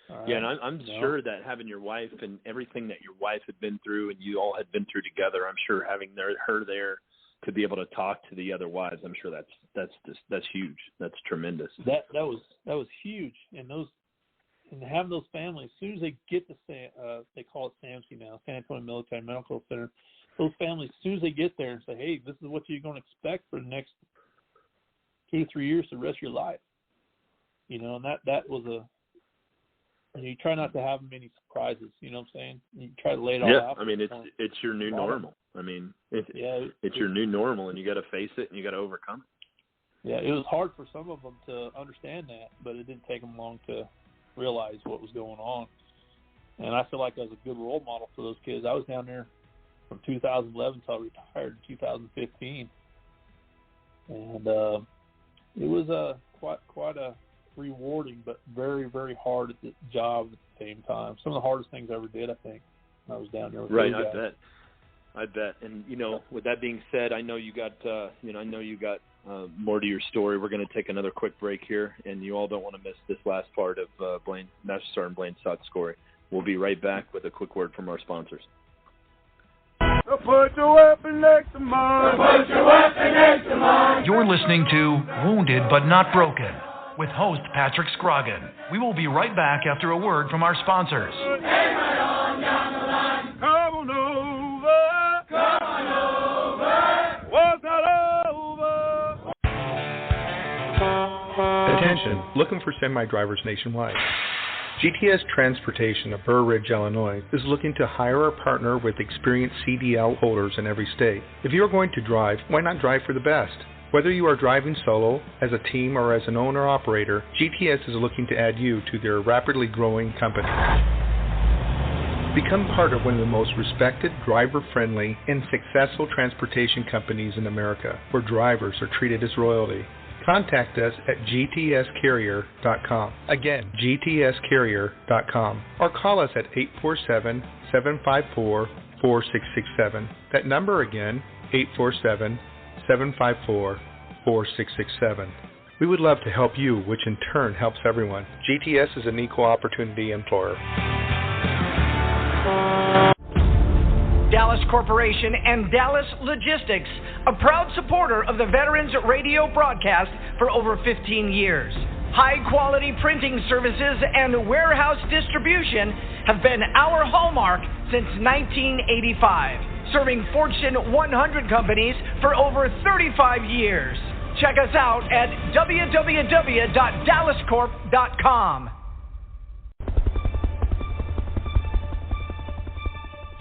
Right. Yeah, and I'm sure that having your wife and everything that your wife had been through and you all had been through together, I'm sure having her there to be able to talk to the other wives, I'm sure that's huge. That's tremendous. That was huge, and having those families, as soon as they get to they call it SAMC now, San Antonio Military Medical Center. Those families, as soon as they get there and say, hey, this is what you're going to expect for the next 2 to 3 years, the rest of your life. And that was you try not to have many surprises. You know what I'm saying? You try to lay it all out. Yeah, I mean, it's your new normal. I mean, it's your new normal, and you got to face it, and you got to overcome it. Yeah, it was hard for some of them to understand that, but it didn't take them long to realize what was going on. And I feel like I was a good role model for those kids. I was down there from 2011 until I retired in 2015, and it was quite a rewarding but very, very hard job at the same time. Some of the hardest things I ever did, I think, when I was down there with those guys. I bet. And with that being said, I know you got more to your story. We're going to take another quick break here, and you all don't want to miss this last part of Master Sgt Blaine Scott's story. We'll be right back with a quick word from our sponsors. So put your weapon next to mine. Put your weapon next to mine. You're listening to Wounded But Not Broken with host Patrick Scrogin. We will be right back after a word from our sponsors. Hey, right on down the line. Come on over. Come on over. What's not over? Attention, looking for semi-drivers nationwide. GTS Transportation of Burr Ridge, Illinois is looking to hire or partner with experienced CDL holders in every state. If you are going to drive, why not drive for the best? Whether you are driving solo, as a team, or as an owner-operator, GTS is looking to add you to their rapidly growing company. Become part of one of the most respected, driver-friendly, and successful transportation companies in America, where drivers are treated as royalty. Contact us at gtscarrier.com. Again, gtscarrier.com. Or call us at 847-754-4667. That number again, 847-754-4667. We would love to help you, which in turn helps everyone. GTS is an equal opportunity employer. Dallas Corporation and Dallas Logistics, a proud supporter of the Veterans Radio broadcast for over 15 years. High-quality printing services and warehouse distribution have been our hallmark since 1985, serving Fortune 100 companies for over 35 years. Check us out at www.dallascorp.com.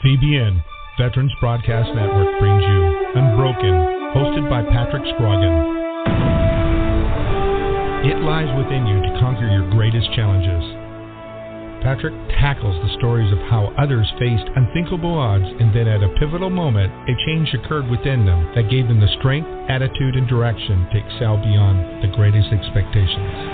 VBN, Veterans Broadcast Network, brings you Unbroken, hosted by Patrick Scrogin. It lies within you to conquer your greatest challenges. Patrick tackles the stories of how others faced unthinkable odds, and then at a pivotal moment, a change occurred within them that gave them the strength, attitude, and direction to excel beyond the greatest expectations.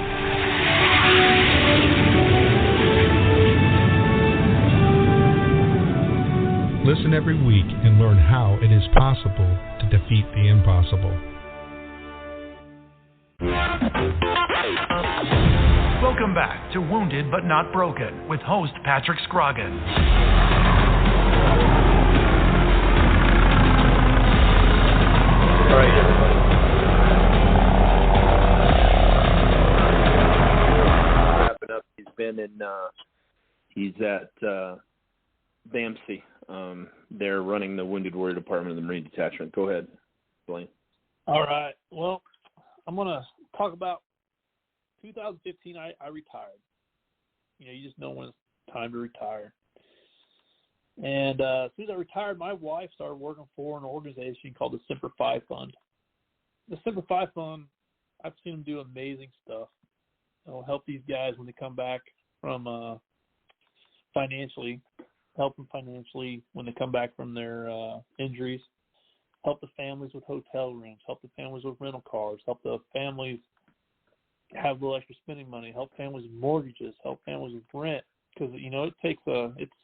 Listen every week and learn how it is possible to defeat the impossible. Welcome back to Wounded But Not Broken with host Patrick Scrogin. All right, everybody. Wrapping up. He's at BAMC. They're running the Wounded Warrior Department of the Marine Detachment. Go ahead, Blaine. All right. Well, I'm going to talk about 2015. I retired. You just know when it's time to retire. And as soon as I retired, my wife started working for an organization called the Semper Fi Fund. The Semper Fi Fund, I've seen them do amazing stuff. It'll help these guys when they come back from financially. Help them financially when they come back from their injuries, help the families with hotel rooms, help the families with rental cars, help the families have a little extra spending money, help families with mortgages, help families with rent, because it takes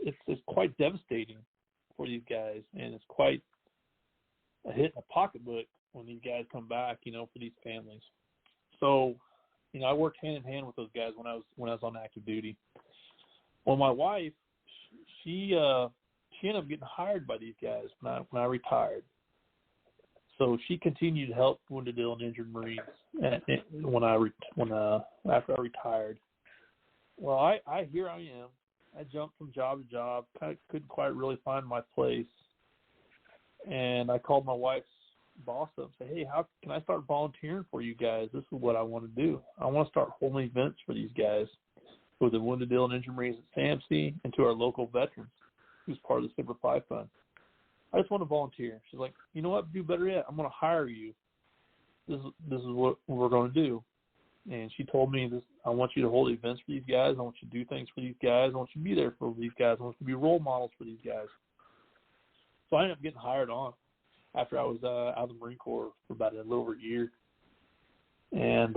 it's quite devastating for these guys, and it's quite a hit in the pocketbook when these guys come back, for these families. So, I worked hand in hand with those guys when I was on active duty. Well, my wife, she ended up getting hired by these guys when I retired. So she continued to help wounded, ill, and injured Marines after I retired. Well, here I am. I jumped from job to job. Kind of couldn't quite really find my place, and I called my wife's boss up and said, "Hey, how can I start volunteering for you guys? This is what I want to do. I want to start holding events for these guys." For the Wounded, Ill, and Injured Marines at SAMC, and to our local veterans, who's part of the Semper Fi Fund. I just want to volunteer. She's like, you know what? Do better yet. I'm going to hire you. This is what we're going to do. And she told me this. I want you to hold events for these guys. I want you to do things for these guys. I want you to be there for these guys. I want you to be role models for these guys. So I ended up getting hired on after I was out of the Marine Corps for about a little over a year. And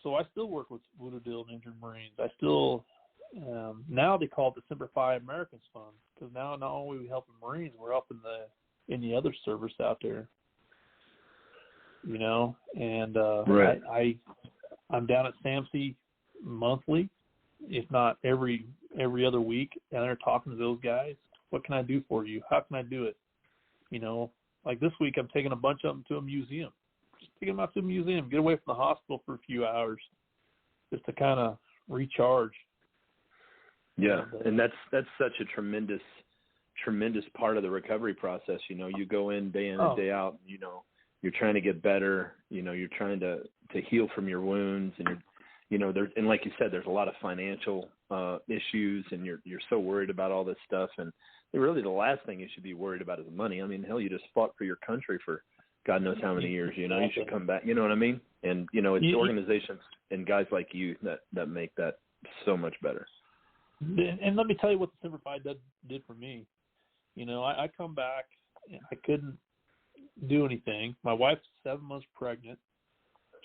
so I still work with wounded, ill, and injured Marines. I still, now they call it the Semper Fi Americans Fund, because now not only are we helping Marines, we're helping the other service out there. you know, and right. I'm down at SAMC monthly, if not every other week, and they're talking to those guys. What can I do for you? How can I do it? You know, like this week I'm taking a bunch of them to a museum. Just taking them out to a museum, get away from the hospital for a few hours just to kind of recharge. Yeah, and that's such a tremendous part of the recovery process. You know, you go in and day out, you know, you're trying to get better, you know, you're trying to heal from your wounds, and you know, and like you said, there's a lot of financial issues, and you're so worried about all this stuff, and really the last thing you should be worried about is money. I mean, hell, you just fought for your country for God knows how many years, you know, you should come back, you know what I mean? And, you know, it's organizations and guys like you that make that so much better. And let me tell you what the Semper Fi did for me. You know, I come back, I couldn't do anything. My wife's 7 months pregnant.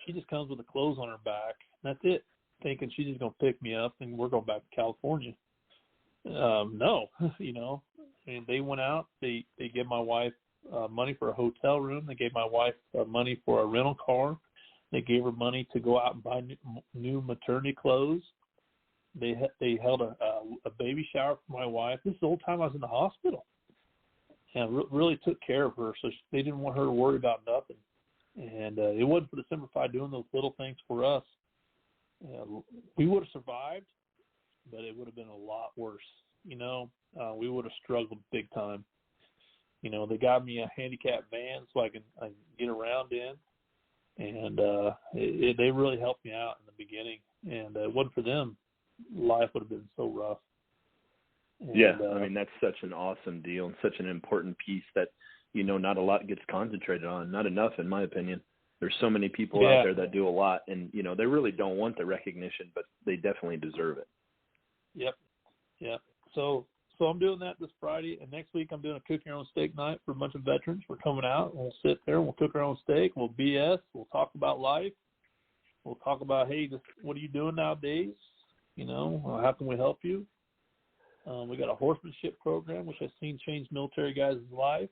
She just comes with the clothes on her back. That's it, thinking she's just going to pick me up and we're going back to California. No, you know, and they went out. They gave my wife money for a hotel room. They gave my wife money for a rental car. They gave her money to go out and buy new maternity clothes. They held a baby shower for my wife. This is the whole time I was in the hospital, and really took care of her. So they didn't want her to worry about nothing. And it wasn't for the Semper Fi doing those little things for us. We would have survived, but it would have been a lot worse. You know, we would have struggled big time. You know, they got me a handicapped van so I can get around in, and they really helped me out in the beginning. And it wasn't for them, life would have been so rough. And, yeah, I mean, that's such an awesome deal and such an important piece that, you know, not a lot gets concentrated on, not enough in my opinion. There's so many people out there that do a lot, and, you know, they really don't want the recognition, but they definitely deserve it. Yep. So I'm doing that this Friday, and next week I'm doing a cook your own steak night for a bunch of veterans. We're coming out, and we'll sit there, and we'll cook our own steak, we'll BS, we'll talk about life, we'll talk about, hey, what are you doing nowadays? You know, how can we help you? We got a horsemanship program, which I've seen change military guys' life.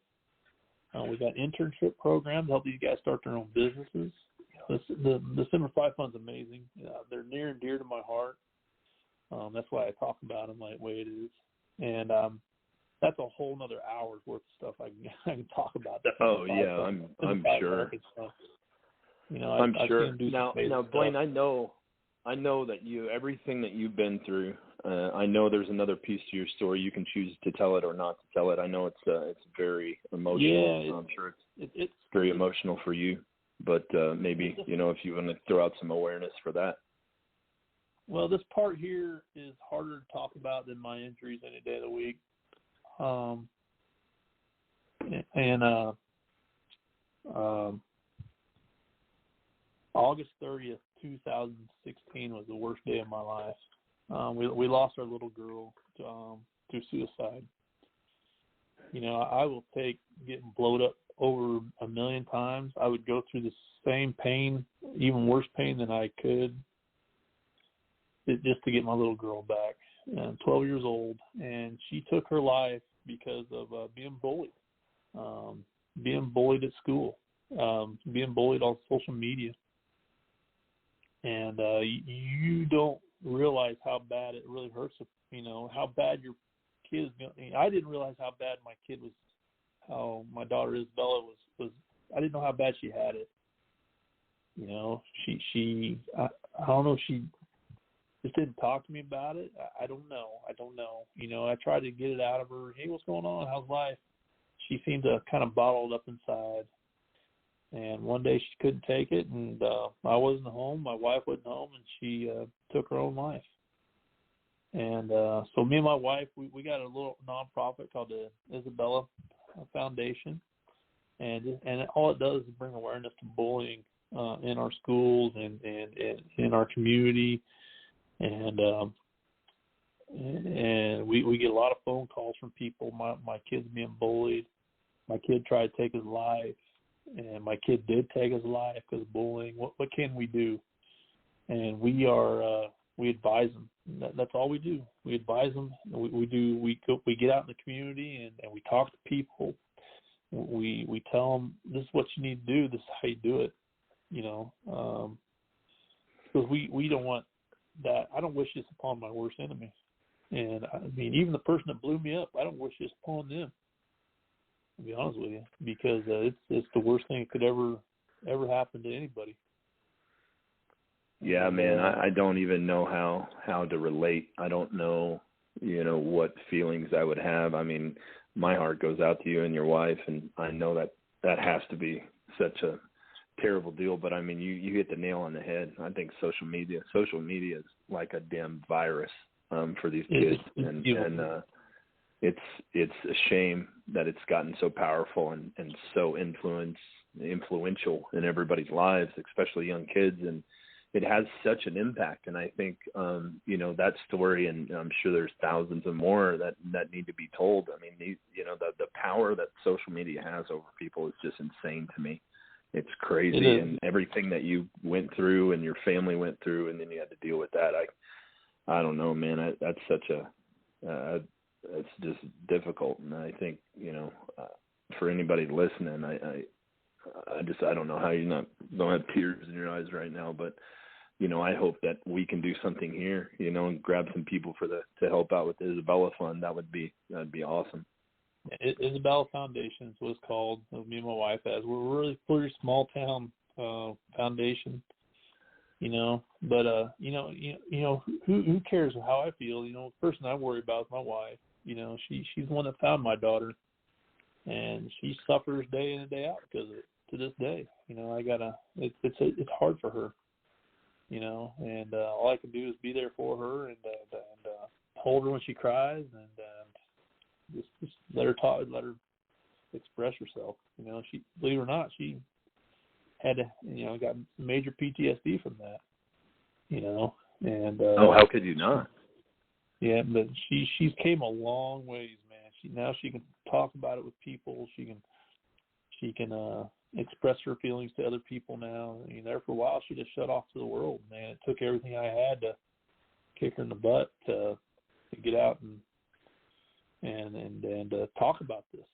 We got internship programs to help these guys start their own businesses. The Semper Fi Fund's amazing. They're near and dear to my heart. That's why I talk about them like the way it is. And that's a whole nother hour's worth of stuff I can talk about. Oh yeah, I'm sure. You know, I'm sure. Now, Blaine, I know that everything that you've been through. I know there's another piece to your story. You can choose to tell it or not to tell it. I know it's very emotional. Yeah, I'm sure it's very emotional for you. But maybe, you know, if you want to throw out some awareness for that. Well, this part here is harder to talk about than my injuries any day of the week. August 30th, 2016 was the worst day of my life. We lost our little girl through suicide. You know, I will take getting blowed up over 1 million times. I would go through the same pain, even worse pain than I could, just to get my little girl back. 12 years old, and she took her life because of being bullied at school, being bullied on social media. And you don't realize how bad it really hurts, you know, how bad your kid is going. I didn't realize how bad my kid was, how my daughter Isabella was. I didn't know how bad she had it. You know, I don't know, she just didn't talk to me about it. I don't know. You know, I tried to get it out of her. Hey, what's going on? How's life? She seemed to kind of bottle it up inside. And one day she couldn't take it, and I wasn't home. My wife wasn't home, and she took her own life. And so me and my wife, we got a little nonprofit called the Isabella Foundation, and all it does is bring awareness to bullying in our schools and in our community. And we get a lot of phone calls from people. My kid's being bullied. My kid tried to take his life, and my kid did take his life because of bullying. What can we do? And we advise them. That's all we do. We advise them. We get out in the community and we talk to people, we tell them, this is what you need to do, this is how you do it, because we don't want that. I don't wish this upon my worst enemy. And I mean, even the person that blew me up, I don't wish this upon them, to be honest with you, because it's the worst thing that could ever happen to anybody. Yeah, man, I don't even know how to relate. I don't know, what feelings I would have. I mean, my heart goes out to you and your wife, and I know that has to be such a terrible deal. But I mean, you hit the nail on the head. I think social media is like a damn virus for these kids, and it's a shame that it's gotten so powerful and so influential in everybody's lives, especially young kids, and it has such an impact. And I think that story, and I'm sure there's thousands of more that need to be told. I mean, the power that social media has over people is just insane to me. It's crazy, and everything that you went through and your family went through, and then you had to deal with that. I don't know, man. That's such it's just difficult. And I think, for anybody listening, I don't know how you don't have tears in your eyes right now, but, I hope that we can do something here, and grab some people to help out with the Isabella Fund. That'd be awesome. Isabella Foundation is what it's called. Me and my wife has. We're really pretty small town foundation, But who cares how I feel? The person I worry about is my wife. She's the one that found my daughter, and she suffers day in and day out because of it to this day. It's hard for her, and all I can do is be there for her and hold her when she cries, and just let her express herself. She, believe it or not, she had to, got major PTSD from that, and how could you not? Yeah, but she's came a long ways, man. Now she can talk about it with people. She can express her feelings to other people now. I mean, there for a while she just shut off to the world, man. It took everything I had to kick her in the butt to get out and talk about this.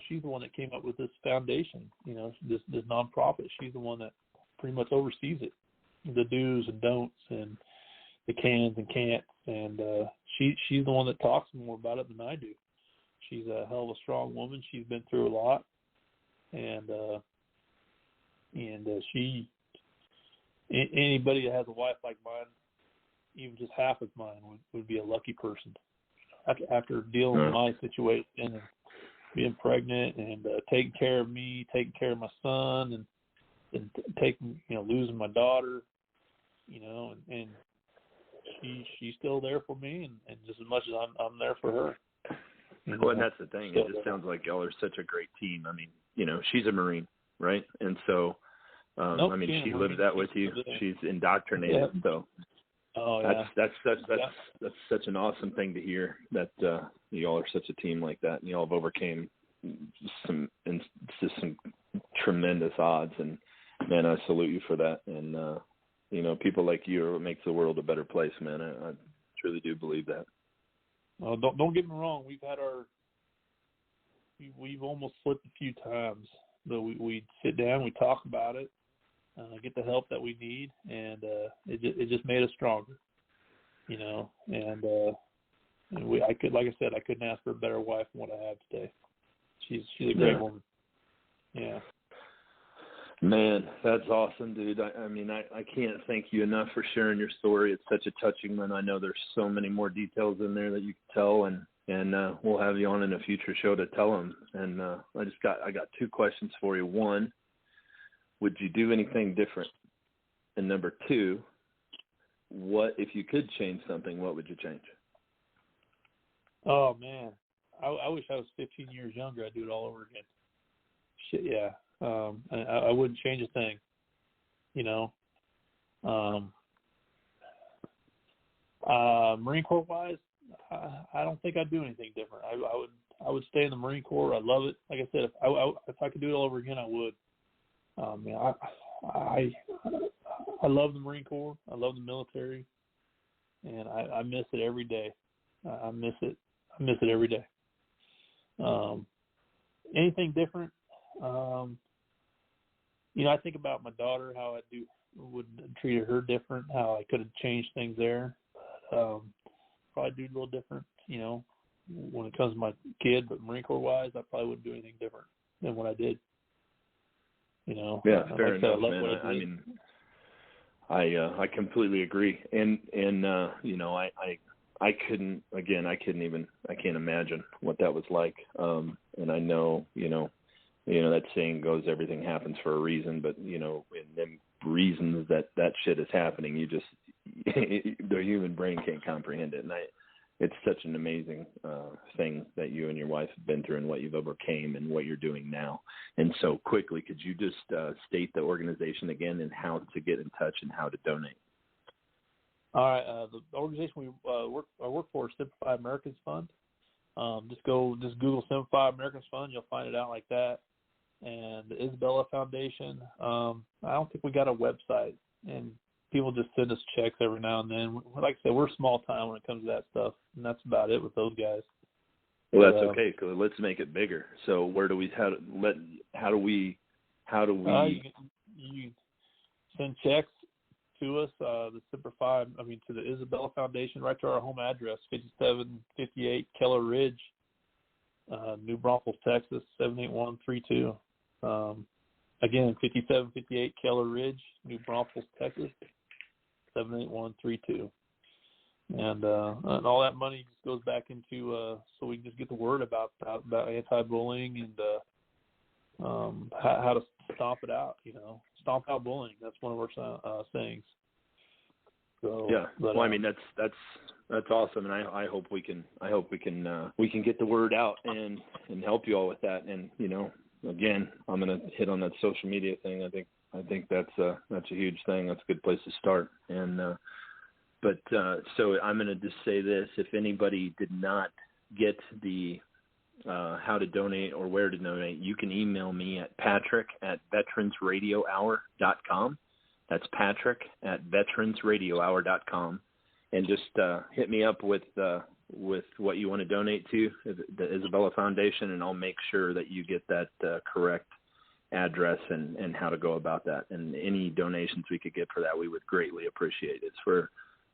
She's the one that came up with this foundation, this nonprofit. She's the one that pretty much oversees it, the do's and don'ts and the cans and can'ts, and she's the one that talks more about it than I do. She's a hell of a strong woman. She's been through a lot, and anybody that has a wife like mine, even just half as mine, would be a lucky person. After dealing with my situation and being pregnant and taking care of me, taking care of my son, and taking, losing my daughter, and she's still there for me, and just as much as I'm there for her. Well, and that's the thing. It just sounds like y'all are such a great team. I mean, she's a Marine, right? And so, she lives that with you. She's indoctrinated. Yeah. So, that's such an awesome thing to hear, that y'all are such a team like that, and y'all have overcame some tremendous odds. And man, I salute you for that. And people like you are what makes the world a better place, man. I truly do believe that. Well, don't get me wrong. We've almost slipped a few times, but we sit down, we talk about it, get the help that we need, and it just made us stronger, And I couldn't ask for a better wife than what I have today. She's a great woman. Yeah. Man, that's awesome, dude. I can't thank you enough for sharing your story. It's such a touching one. I know there's so many more details in there that you can tell, and we'll have you on in a future show to tell them. And I got two questions for you. One, would you do anything different? And number two, what if you could change something? What would you change? Oh man, I wish I was 15 years younger. I'd do it all over again. Shit, yeah. I wouldn't change a thing, Marine Corps wise, I don't think I'd do anything different. I would stay in the Marine Corps. I love it. Like I said, if I could do it all over again, I would. I love the Marine Corps. I love the military, and I miss it every day. I miss it every day. Anything different? I think about my daughter, how would treat her different, how I could have changed things there. Probably do a little different, when it comes to my kid, but Marine Corps wise, I probably wouldn't do anything different than what I did. Yeah, fair enough, man. I completely agree, and I can't imagine what that was like. And I know, that saying goes, everything happens for a reason, but in them reasons that shit is happening, you just the human brain can't comprehend it. And it's such an amazing thing that you and your wife have been through and what you've overcame and what you're doing now. And so quickly, could you just state the organization again and how to get in touch and how to donate? All right. The organization we work for is Simplify Americans Fund. Just Google Simplify Americans Fund. You'll find it out like that. And the Isabella Foundation. I don't think we got a website, and people just send us checks every now and then. Like I said, we're small time when it comes to that stuff, and that's about it with those guys. Well, that's okay. Cause let's make it bigger. So where do we? How do we? You send checks to us, to the Isabella Foundation, right to our home address, 5758 Keller Ridge, New Braunfels, Texas, 78132. Again, 5758 Keller Ridge, New Braunfels, Texas, 78132. And all that money just goes back into so we can just get the word about anti-bullying and how to stomp it out. Stomp out bullying. That's one of our sayings. So, yeah. Well, I mean that's awesome, and I hope we can get the word out and help you all with that. And again, I'm going to hit on that social media thing. I think that's a huge thing. That's a good place to start. And so I'm going to just say this: if anybody did not get the how to donate or where to donate, you can email me at patrick@veteransradiohour.com. That's patrick@veteransradiohour.com, and just hit me up with what you want to donate to the Isabella Foundation, and I'll make sure that you get that correct address and how to go about that. And any donations we could get for that, we would greatly appreciate. It's for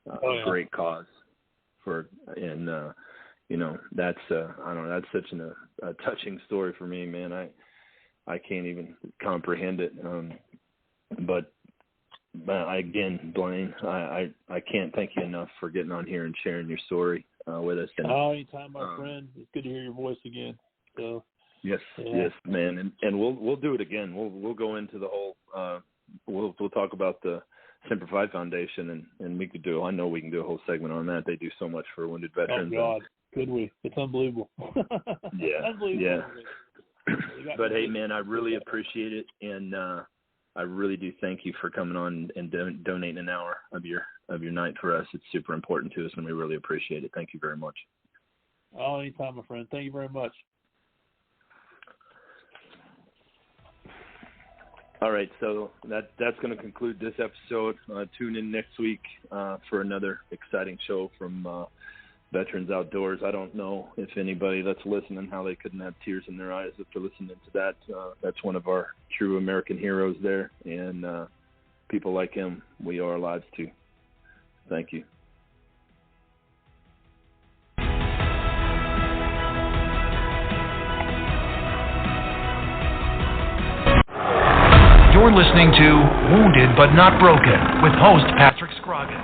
a great cause. That's that's such a touching story for me, man. I can't even comprehend it. But again, Blaine, I can't thank you enough for getting on here and sharing your story with us. And, anytime, my friend. It's good to hear your voice again. So yes, man, and we'll do it again. We'll go into the whole. We'll talk about the Simplify Foundation, and we could do. I know we can do a whole segment on that. They do so much for wounded veterans. Oh God, could we? It's unbelievable. Yeah, unbelievable. Yeah. But hey, man, I really appreciate it, and I really do thank you for coming on and donating an hour of your night for us. It's super important to us, and we really appreciate it. Thank you very much. Anytime, my friend. Thank you very much. All right, so that's going to conclude this episode. Tune in next week for another exciting show from Veterans Outdoors. I don't know if anybody that's listening, how they couldn't have tears in their eyes after listening to that. That's one of our true American heroes there, and people like him, we owe our lives to. Thank you. You're listening to Wounded But Not Broken with host Patrick Scrogin.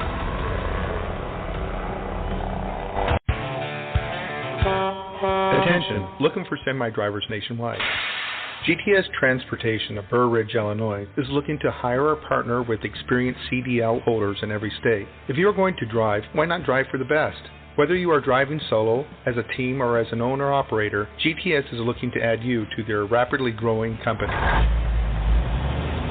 Attention, looking for semi-drivers nationwide. GTS Transportation of Burr Ridge, Illinois is looking to hire or partner with experienced CDL holders in every state. If you are going to drive, why not drive for the best? Whether you are driving solo, as a team, or as an owner-operator, GTS is looking to add you to their rapidly growing company.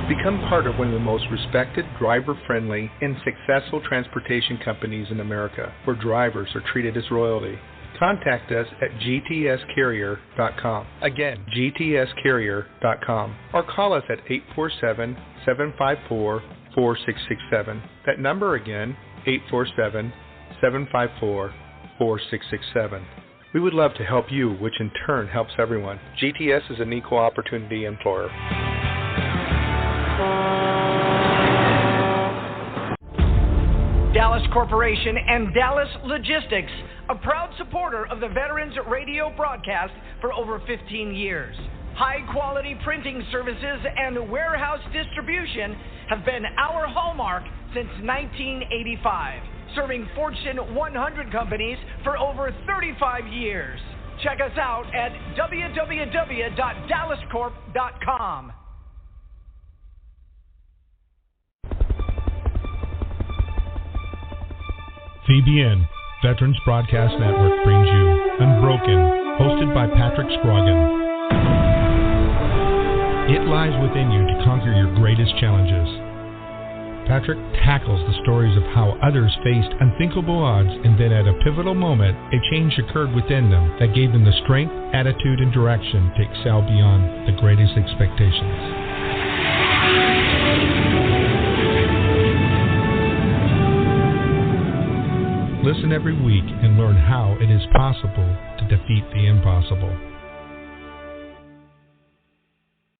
Become part of one of the most respected, driver-friendly, and successful transportation companies in America, where drivers are treated as royalty. Contact us at gtscarrier.com. Again, gtscarrier.com. Or call us at 847-754-4667. That number again, 847-754-4667. We would love to help you, which in turn helps everyone. GTS is an equal opportunity employer. Dallas Corporation and Dallas Logistics, a proud supporter of the Veterans Radio broadcast for over 15 years. High-quality printing services and warehouse distribution have been our hallmark since 1985, serving Fortune 100 companies for over 35 years. Check us out at www.dallascorp.com. VBN, Veterans Broadcast Network, brings you Unbroken, hosted by Patrick Scrogin. It lies within you to conquer your greatest challenges. Patrick tackles the stories of how others faced unthinkable odds, and then at a pivotal moment, a change occurred within them that gave them the strength, attitude, and direction to excel beyond the greatest expectations. Listen every week and learn how it is possible to defeat the impossible.